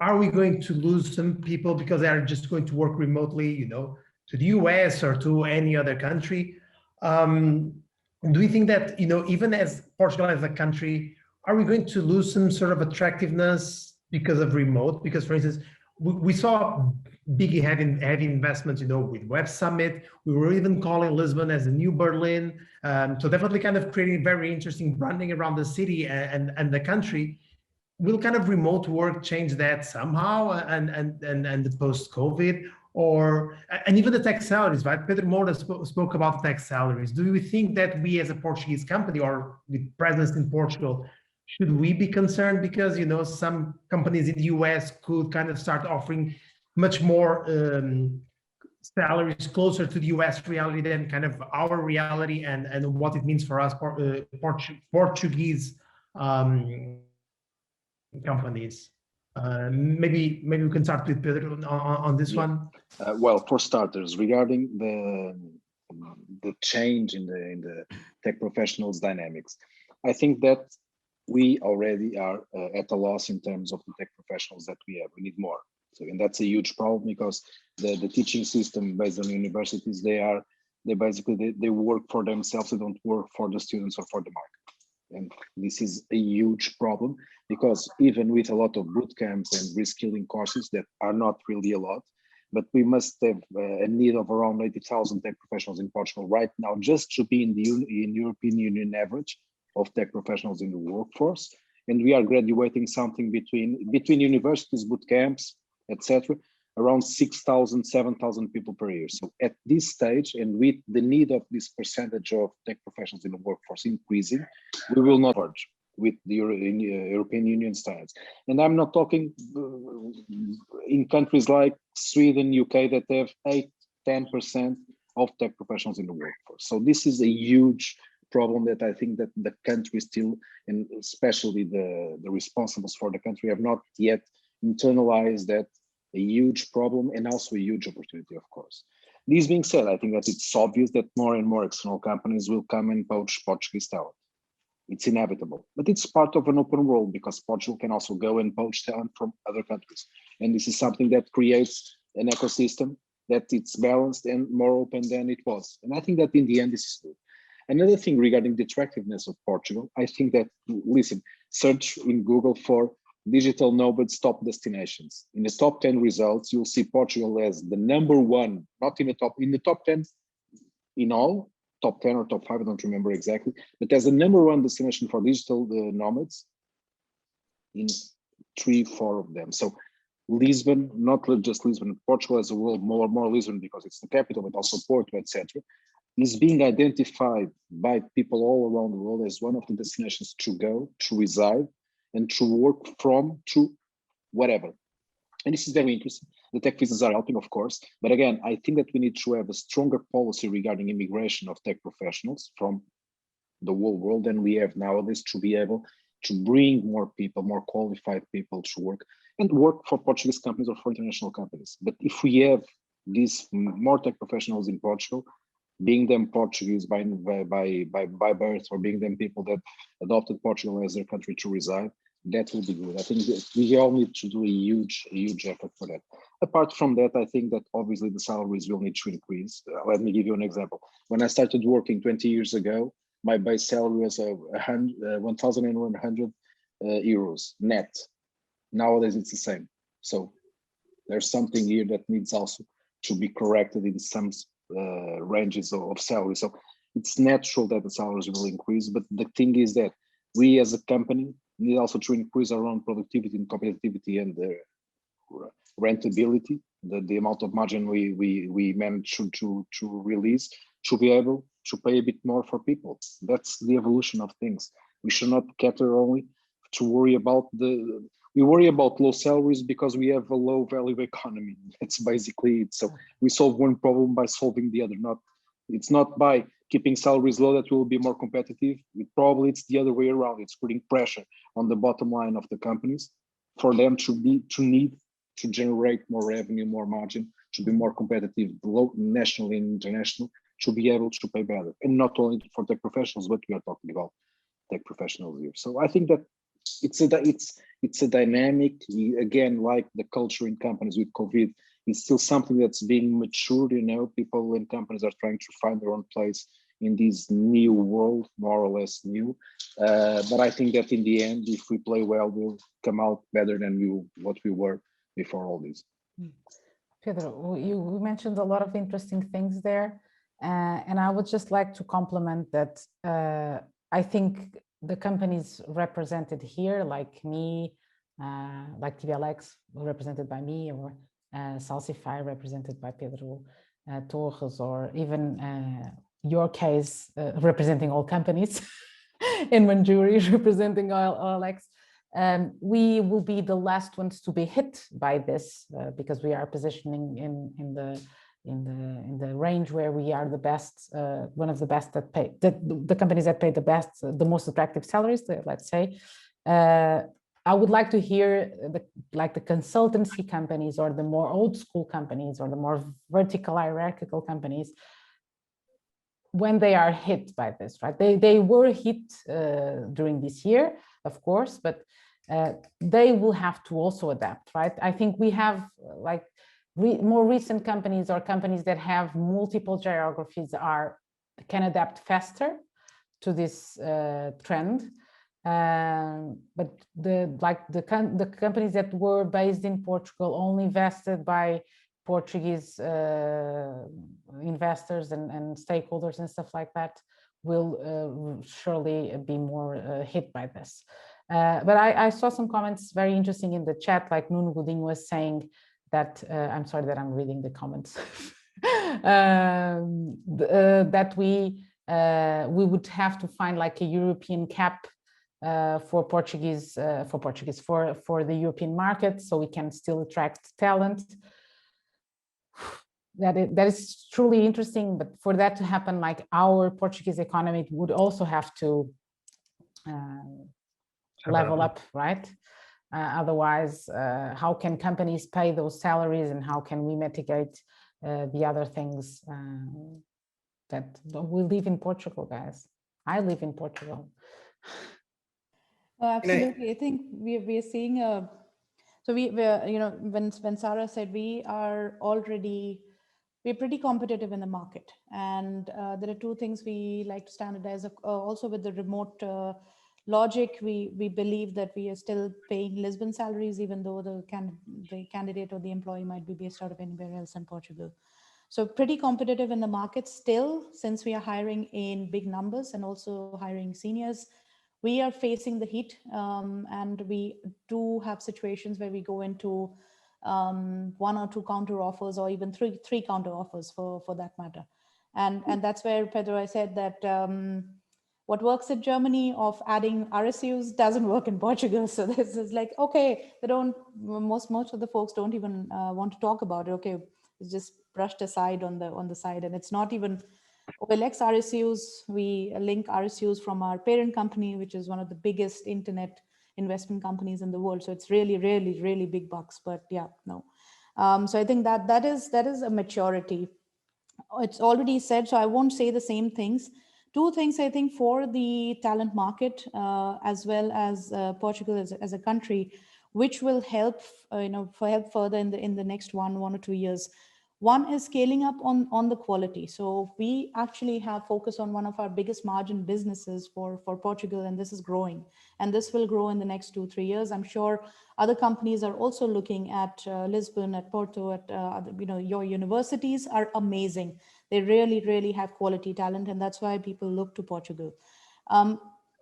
Are we going to lose some people because they are just going to work remotely, you know, to the US or to any other country? Do we think that, you know, even as Portugal as a country, are we going to lose some sort of attractiveness because of remote? Because, for instance, we saw big heavy investments, you know, with Web Summit. We were even calling Lisbon as the new Berlin. So definitely kind of creating very interesting branding around the city and the country. Will kind of remote work change that somehow and the post-COVID? Or, and even the tech salaries, right? Pedro Moura spoke about tech salaries. Do we think that we as a Portuguese company or with presence in Portugal, should we be concerned because, you know, some companies in the US could kind of start offering much more salaries closer to the US reality than kind of our reality and what it means for us Portuguese companies? Maybe we can start with Pedro on this one. Well, for starters, regarding the change in the tech professionals dynamics, I think that we already are at a loss in terms of the tech professionals that we have. We need more. So, and that's a huge problem because the teaching system based on universities, they basically work for themselves. They don't work for the students or for the market. And this is a huge problem because even with a lot of boot camps and reskilling courses that are not really a lot, but we must have a need of around 80,000 tech professionals in Portugal right now, just to be in the European Union average of tech professionals in the workforce. And we are graduating something between universities, boot camps, etc., around 6,000, 7,000 people per year. So at this stage, and with the need of this percentage of tech professionals in the workforce increasing, we will not merge with the European Union standards. And I'm not talking in countries like Sweden, UK, that have 8-10% of tech professionals in the workforce. So this is a huge problem that I think that the country still, and especially the responsibles for the country, have not yet internalized that. A huge problem and also a huge opportunity, of course. This being said, I think that it's obvious that more and more external companies will come and poach Portuguese talent. It's inevitable, but it's part of an open world because Portugal can also go and poach talent from other countries. And this is something that creates an ecosystem that it's balanced and more open than it was. And I think that in the end, this is good. Another thing regarding the attractiveness of Portugal, I think that, listen, search in Google for digital nomads top destinations. In the top 10 results, you'll see Portugal as the #1, not in the top 10 in all, top 10 or top 5, I don't remember exactly, but as the #1 destination for digital nomads in 3-4 of them. So Lisbon, not just Lisbon, Portugal as a world, more Lisbon because it's the capital, but also Porto, etc., is being identified by people all around the world as one of the destinations to go, to reside, and to work from, to whatever. And this is very interesting. The tech visas are helping, of course, but again, I think that we need to have a stronger policy regarding immigration of tech professionals from the whole world than we have nowadays to be able to bring more people, more qualified people to work and work for Portuguese companies or for international companies. But if we have these more tech professionals in Portugal, being them Portuguese by birth or being them people that adopted Portugal as their country to reside, that will be good. I think that we all need to do a huge effort for that. Apart from that, I think that obviously the salaries will need to increase. Let me give you an example. When I started working 20 years ago, my base salary was 1,100 euros net. Nowadays, it's the same. So there's something here that needs also to be corrected in some ranges of salary. So it's natural that the salaries will increase, but the thing is that we as a company need also to increase our own productivity and competitivity and the rentability, the amount of margin we manage to release, to be able to pay a bit more for people. That's the evolution of things. We should not cater only to worry about we worry about low salaries because we have a low value economy. It's basically it. So we solve one problem by solving the other. It's not by keeping salaries low, that will be more competitive. Probably it's the other way around. It's putting pressure on the bottom line of the companies for them to need to generate more revenue, more margin, to be more competitive, nationally and international, to be able to pay better. And not only for tech professionals, but we are talking about tech professionals here. So I think that it's a dynamic, again, like the culture in companies with COVID, it's still something that's being matured. People and companies are trying to find their own place in this new world, more or less new. But I think that in the end, if we play well, we'll come out better than what we were before all this. Pedro, you mentioned a lot of interesting things there. And I would just like to compliment that. I think the companies represented here, like me, like tb.lx, represented by me, or Salsify, represented by Pedro Torres, or even your case, representing all companies, in Manjuri, representing OLX. We will be the last ones to be hit by this because we are positioning in the range where we are the best, one of the best that pay, the companies that pay the best, the most attractive salaries, let's say. I would like to hear the consultancy companies, or the more old school companies, or the more vertical hierarchical companies, when they are hit by this, right? They were hit during this year, of course, but they will have to also adapt, right? I think we have more recent companies, or companies that have multiple geographies, can adapt faster to this trend. But the companies that were based in Portugal, only invested by Portuguese investors and stakeholders and stuff like that, will surely be more hit by this. But I saw some comments very interesting in the chat, like Nuno Godinho was saying that, I'm sorry that I'm reading the comments, that we would have to find like a European cap for the European market, so we can still attract talent. That is truly interesting, but for that to happen, like our Portuguese economy would also have to level up, right? Otherwise, how can companies pay those salaries, and how can we mitigate the other things that we live in Portugal, guys? I live in Portugal. Absolutely. I think we are seeing so when Sara said we're pretty competitive in the market, and there are two things we like to standardize. Also with the remote logic, we believe that we are still paying Lisbon salaries, even though the candidate or the employee might be based out of anywhere else in Portugal. So pretty competitive in the market still, since we are hiring in big numbers and also hiring seniors. We are facing the heat, and we do have situations where we go into 1 or 2 counter offers, or even three counter offers for that matter. And that's where, Pedro, I said that what works in Germany of adding RSUs doesn't work in Portugal. So this is like, okay, most of the folks don't even want to talk about it. Okay, it's just brushed aside on the side, and it's not even OLX RSUs. We link RSUs from our parent company, which is one of the biggest internet investment companies in the world. So it's really, really, really big bucks. But yeah, no. So I think that is a maturity. It's already said, so I won't say the same things. Two things I think for the talent market, as well as Portugal as a country, which will help, help further in the next one or 2 years. One is scaling up on the quality. So we actually have focused on one of our biggest margin businesses for Portugal, and this is growing. And this will grow in the next 2-3 years. I'm sure other companies are also looking at Lisbon, at Porto, at your universities are amazing. They really, really have quality talent, and that's why people look to Portugal.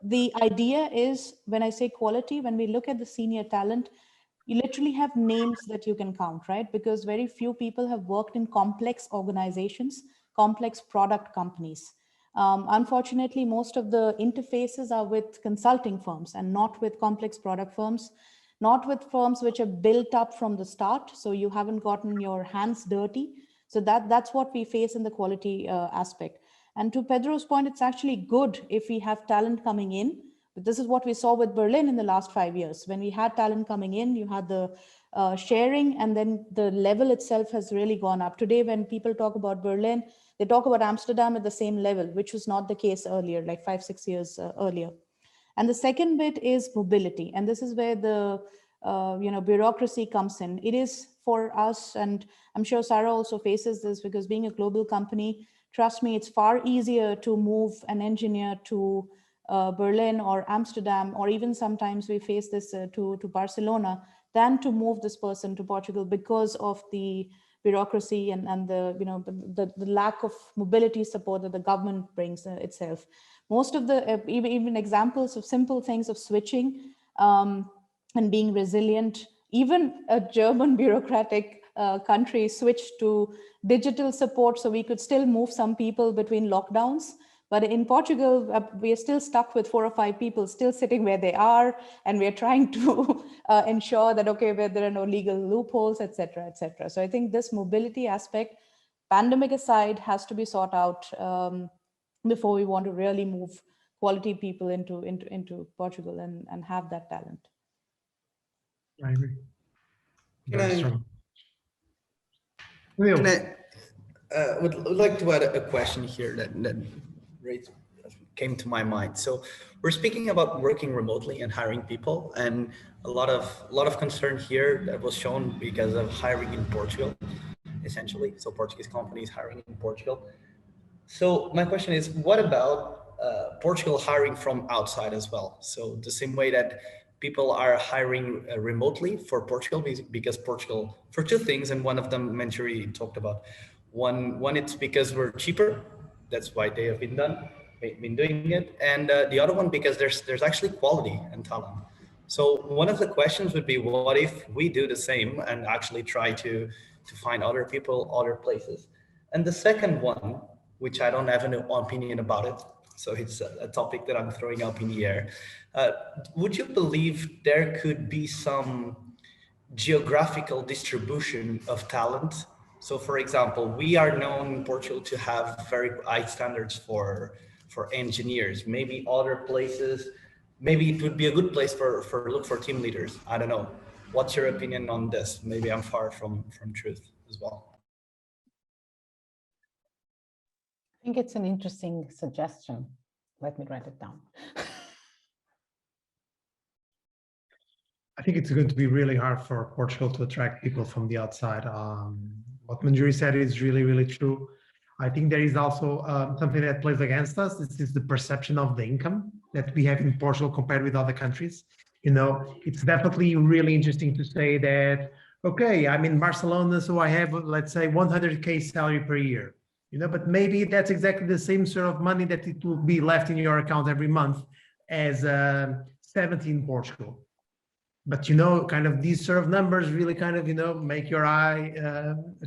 The idea is, when I say quality, when we look at the senior talent, you literally have names that you can count, right? Because very few people have worked in complex organizations, complex product companies. Unfortunately, most of the interfaces are with consulting firms and not with complex product firms, not with firms which are built up from the start. So you haven't gotten your hands dirty. So that's what we face in the quality aspect. And to Pedro's point, it's actually good if we have talent coming in. But this is what we saw with Berlin in the last 5 years. When we had talent coming in, you had the sharing, and then the level itself has really gone up. Today, when people talk about Berlin, they talk about Amsterdam at the same level, which was not the case earlier, like 5-6 years earlier. And the second bit is mobility. And this is where the bureaucracy comes in. It is for us, and I'm sure Sara also faces this, because being a global company, trust me, it's far easier to move an engineer to Berlin or Amsterdam, or even sometimes we face this to Barcelona, than to move this person to Portugal, because of the bureaucracy and the lack of mobility support that the government brings itself. Most of the even examples of simple things of switching and being resilient, even a German bureaucratic country switched to digital support so we could still move some people between lockdowns. But in Portugal, we are still stuck with 4 or 5 people still sitting where they are, and we are trying to ensure that, okay, where there are no legal loopholes, et cetera, et cetera. So I think this mobility aspect, pandemic aside, has to be sought out before we want to really move quality people into Portugal and have that talent. I agree. Would like to add a question here that came to my mind. So we're speaking about working remotely and hiring people, and a lot of concern here that was shown because of hiring in Portugal, essentially. So Portuguese companies hiring in Portugal. So my question is, what about Portugal hiring from outside as well? So the same way that people are hiring remotely for Portugal, because Portugal, for 2 things, and one of them Manjuri talked about. One, it's because we're cheaper. That's why they have been doing it. And the other one, because there's actually quality and talent. So one of the questions would be, what if we do the same and actually try to find other people, other places? And the second one, which I don't have an opinion about it, so it's a topic that I'm throwing up in the air. Would you believe there could be some geographical distribution of talent? So for example, we are known in Portugal to have very high standards for engineers. Maybe other places, maybe it would be a good place look for team leaders. I don't know. What's your opinion on this? Maybe I'm far from truth as well. I think it's an interesting suggestion. Let me write it down. I think it's going to be really hard for Portugal to attract people from the outside. What Manjuri said is really, really true. I think there is also something that plays against us. This is the perception of the income that we have in Portugal compared with other countries. It's definitely really interesting to say that, okay, I'm in Barcelona, so I have, let's say, 100K salary per year. But maybe that's exactly the same sort of money that it will be left in your account every month as 70 in Portugal. But, kind of these sort of numbers really kind of, make your eye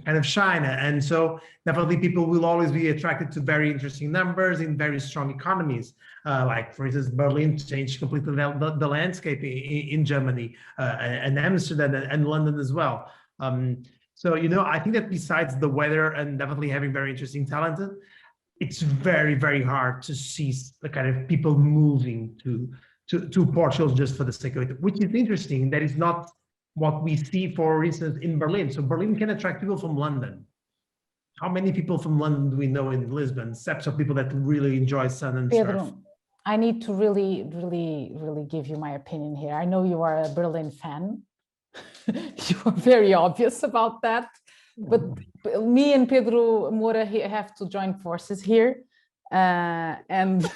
kind of shine. And so definitely people will always be attracted to very interesting numbers in very strong economies. Like, for instance, Berlin changed completely the landscape in Germany, and Amsterdam and London as well. So, I think that besides the weather and definitely having very interesting talent, it's very, very hard to see the kind of people moving to Portugal just for the sake of it, which is interesting. That is not what we see, for instance, in Berlin. So Berlin can attract people from London. How many people from London do we know in Lisbon, except for people that really enjoy sun and Pedro, surf? I need to really, really, really give you my opinion here. I know you are a Berlin fan. You are very obvious about that. But me and Pedro Moura have to join forces here and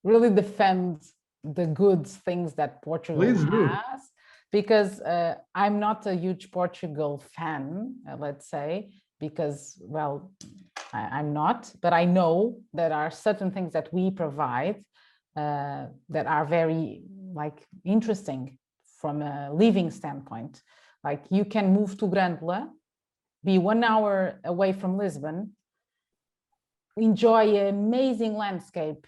really defend the good things that Portugal has, because I'm not a huge Portugal fan, let's say, because, well, I'm not, but I know there are certain things that we provide that are very interesting from a living standpoint. Like, you can move to Grândola, be 1 hour away from Lisbon, enjoy an amazing landscape,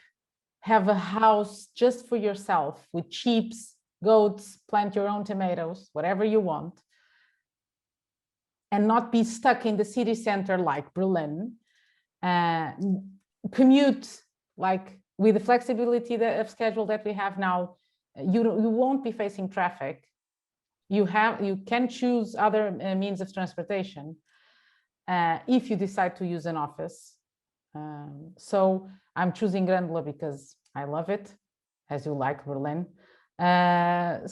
have a house just for yourself with sheep, goats, plant your own tomatoes, whatever you want, and not be stuck in the city center like Berlin. commute, like with the flexibility of schedule that we have now, you won't be facing traffic. You can choose other means of transportation if you decide to use an office. So I'm choosing Grenoble because I love it, as you like Berlin. And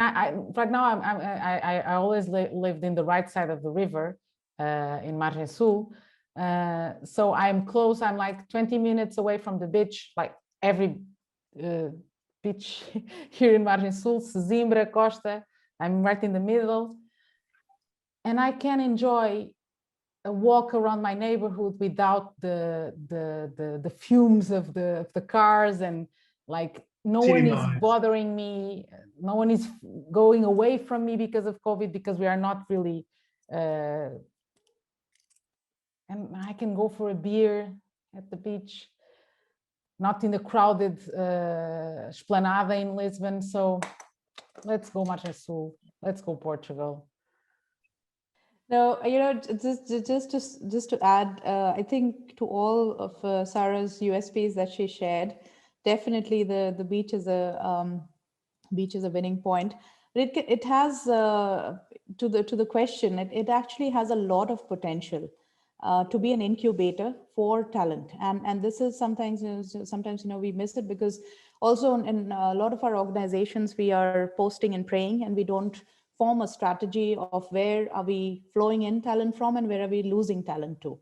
I right now I always lived in the right side of the river in Margem Sul. So I'm close. I'm like 20 minutes away from the beach, like every beach here in Margem Sul, Sesimbra, Costa. I'm right in the middle. And I can enjoy a walk around my neighborhood without the fumes of the cars, and like no one is bothering me. No one is going away from me because of COVID, because we are not really, and I can go for a beer at the beach, not in the crowded Esplanada in Lisbon. So let's go Margem Sul, let's go Portugal. No, you know, just to add, I think to all of Sarah's USPs that she shared, definitely the beach is a winning point. But it has to the question, it actually has a lot of potential to be an incubator for talent, and this is sometimes we miss it, because also in a lot of our organizations we are posting and praying, and we don't form a strategy of where are we flowing in talent from and where are we losing talent to.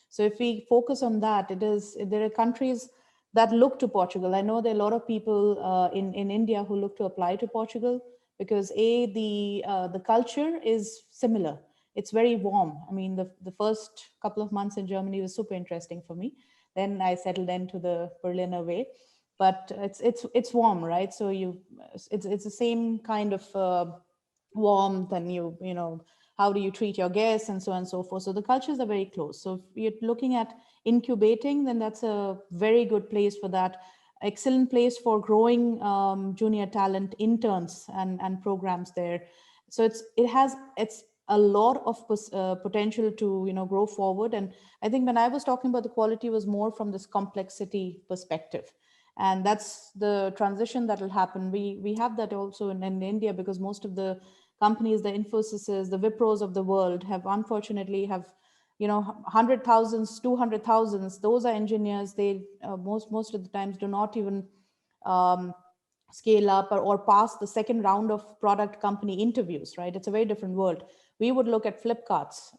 So if we focus on that, there are countries that look to Portugal. I know there are a lot of people in India who look to apply to Portugal because the culture is similar. It's very warm. I mean, the first couple of months in Germany was super interesting for me. Then I settled into the Berliner way, but it's warm, right? So it's the same kind of warmth, and you know, how do you treat your guests and so on and so forth. So the cultures are very close. So if you're looking at incubating, then that's a very good place for that. Excellent place for growing junior talent, interns and programs there. So it's a lot of potential to, you know, grow forward. And I think when I was talking about the quality was more from this complexity perspective. And that's the transition that will happen. We have that also in India, because most of the companies, the Infosys, the Wipros of the world have unfortunately you know, 100,000s, 200,000s. Those are engineers. They most of the times do not even scale up or pass the second round of product company interviews, right? It's a very different world. We would look at Flipkart's,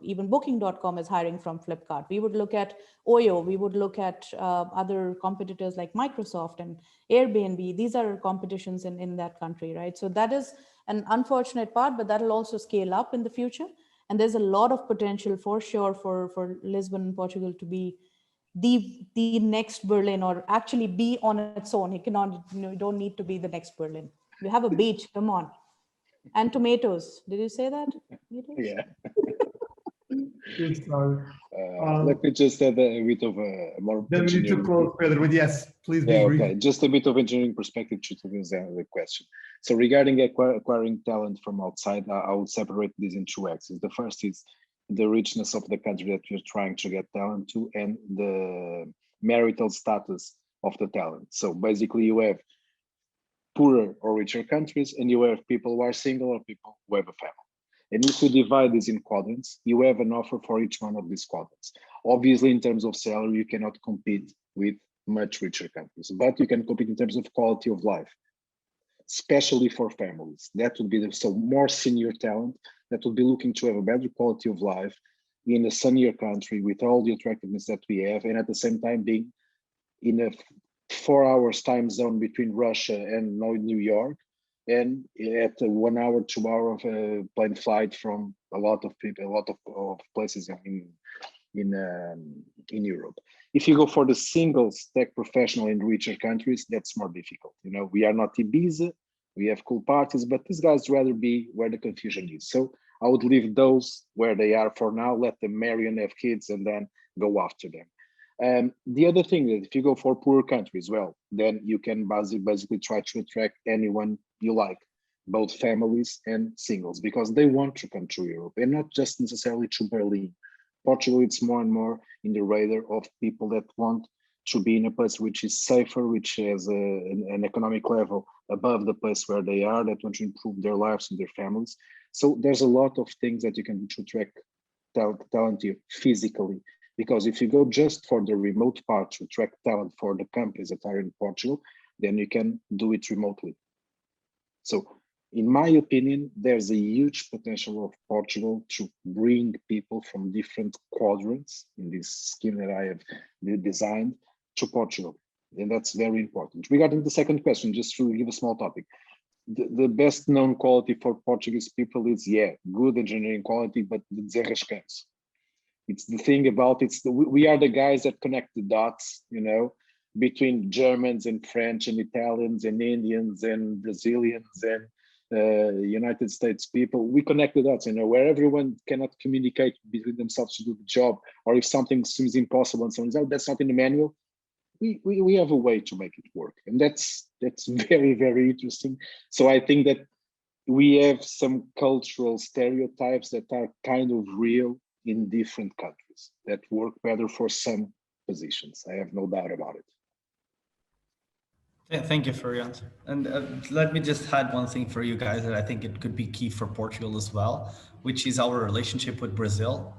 even Booking.com is hiring from Flipkart. We would look at Oyo. We would look at other competitors like Microsoft and Airbnb. These are competitions in that country, right? So that is an unfortunate part, but that will also scale up in the future. And there's a lot of potential for sure for Lisbon, Portugal to be the next Berlin, or actually be on its own. You cannot, you don't need to be the next Berlin. You have a beach, come on. And tomatoes. Did you say that? Yeah. Let me just add a bit of a more. Then we need to close, Pedro, with yes, please be brief. Okay, just a bit of engineering perspective to the question. So regarding acquiring talent from outside, I would separate this in two axes. The first is the richness of the country that you're trying to get talent to, and the marital status of the talent. So basically you have poorer or richer countries, and you have people who are single or people who have a family. And if you divide these in quadrants, you have an offer for each one of these quadrants. Obviously, in terms of salary, you cannot compete with much richer countries, but you can compete in terms of quality of life, especially for families. That would be so more senior talent that would be looking to have a better quality of life in a sunnier country with all the attractiveness that we have, and at the same time being in a 4 hours time zone between Russia and New York, and at a 1 hour, 2 hour of a plane flight from a lot of people, a lot of places in Europe. If you go for the singles tech professional in richer countries, that's more difficult. You know, we are not Ibiza, we have cool parties, but these guys rather be where the confusion is. So I would leave those where they are for now, let them marry and have kids, and then go after them. The other thing is, if you go for poor countries, well, then you can basically try to attract anyone you like, both families and singles, because they want to come to Europe, and not just necessarily to Berlin Portugal, it's more and more in the radar of people that want to be in a place which is safer, which has an economic level above the place where they are, that want to improve their lives and their families. So there's a lot of things that you can do to attract talent here physically, because if you go just for the remote part to attract talent for the companies that are in Portugal, then you can do it remotely. So in my opinion, there's a huge potential of Portugal to bring people from different quadrants in this scheme that I have designed to Portugal. And that's very important. Regarding the second question, just to give a small topic, the best known quality for Portuguese people is, good engineering quality, but the desenrascanço. It's the thing about, we are the guys that connect the dots, you know, between Germans and French and Italians and Indians and Brazilians and United States people. We connect the dots, you know, where everyone cannot communicate between themselves to do the job, or if something seems impossible and someone says, oh, that's not in the manual, we have a way to make it work. And that's very, very interesting. So I think that we have some cultural stereotypes that are kind of real in different countries that work better for some positions. I have no doubt about it. Yeah, thank you for your answer. And let me just add one thing for you guys that I think it could be key for Portugal as well, which is our relationship with Brazil.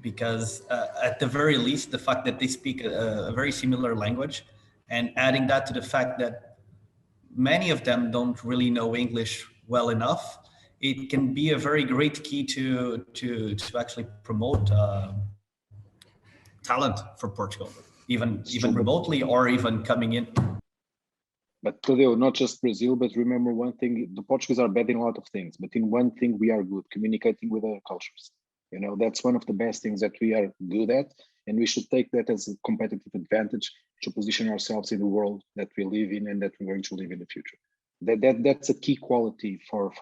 Because at the very least, the fact that they speak a very similar language, and adding that to the fact that many of them don't really know English well enough, it can be a very great key to actually promote talent for Portugal, even remotely or even coming in. But Tadeu, not just Brazil, but remember one thing, the Portuguese are bad in a lot of things, but in one thing we are good, communicating with other cultures. You know, that's one of the best things that we are good at, and we should take that as a competitive advantage to position ourselves in the world that we live in and that we're going to live in the future. That's a key quality for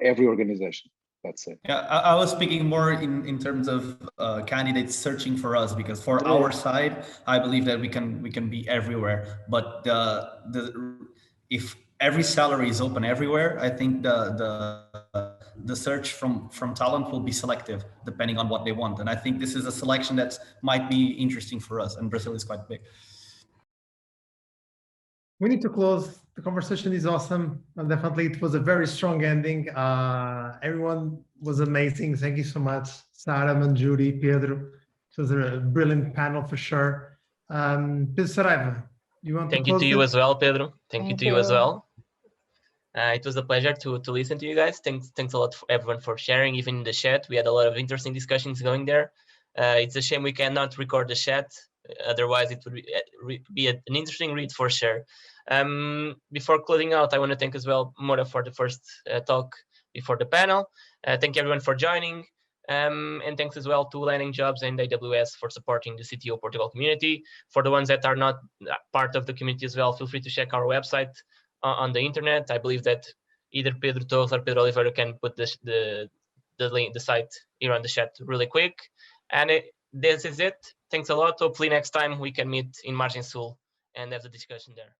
every organization. That's it. Yeah, I was speaking more in terms of candidates searching for us, because for our side, I believe that we can be everywhere. But if every salary is open everywhere, I think the search from talent will be selective depending on what they want. And I think this is a selection that might be interesting for us, and Brazil is quite big. We need to close. The conversation is awesome. And definitely, it was a very strong ending. Everyone was amazing. Thank you so much, Sara, Manjuri, Pedro. It was a brilliant panel for sure. Pedro Saraiva, you want to close? Thank you to you as well, Pedro. Thank you to you as well. It was a pleasure to listen to you guys. Thanks a lot for everyone for sharing, even in the chat. We had a lot of interesting discussions going there. It's a shame we cannot record the chat. Otherwise, it would be an interesting read for sure. Before closing out, I want to thank as well Moura for the first talk before the panel. Thank you everyone for joining. And thanks as well to Landing.Jobs and AWS for supporting the CTO Portugal community. For the ones that are not part of the community as well, feel free to check our website on the internet. I believe that either Pedro Torres or Pedro Oliveira can put the link, the site here on the chat really quick. And this is it. Thanks a lot. Hopefully next time we can meet in Margem Sul and have the discussion there.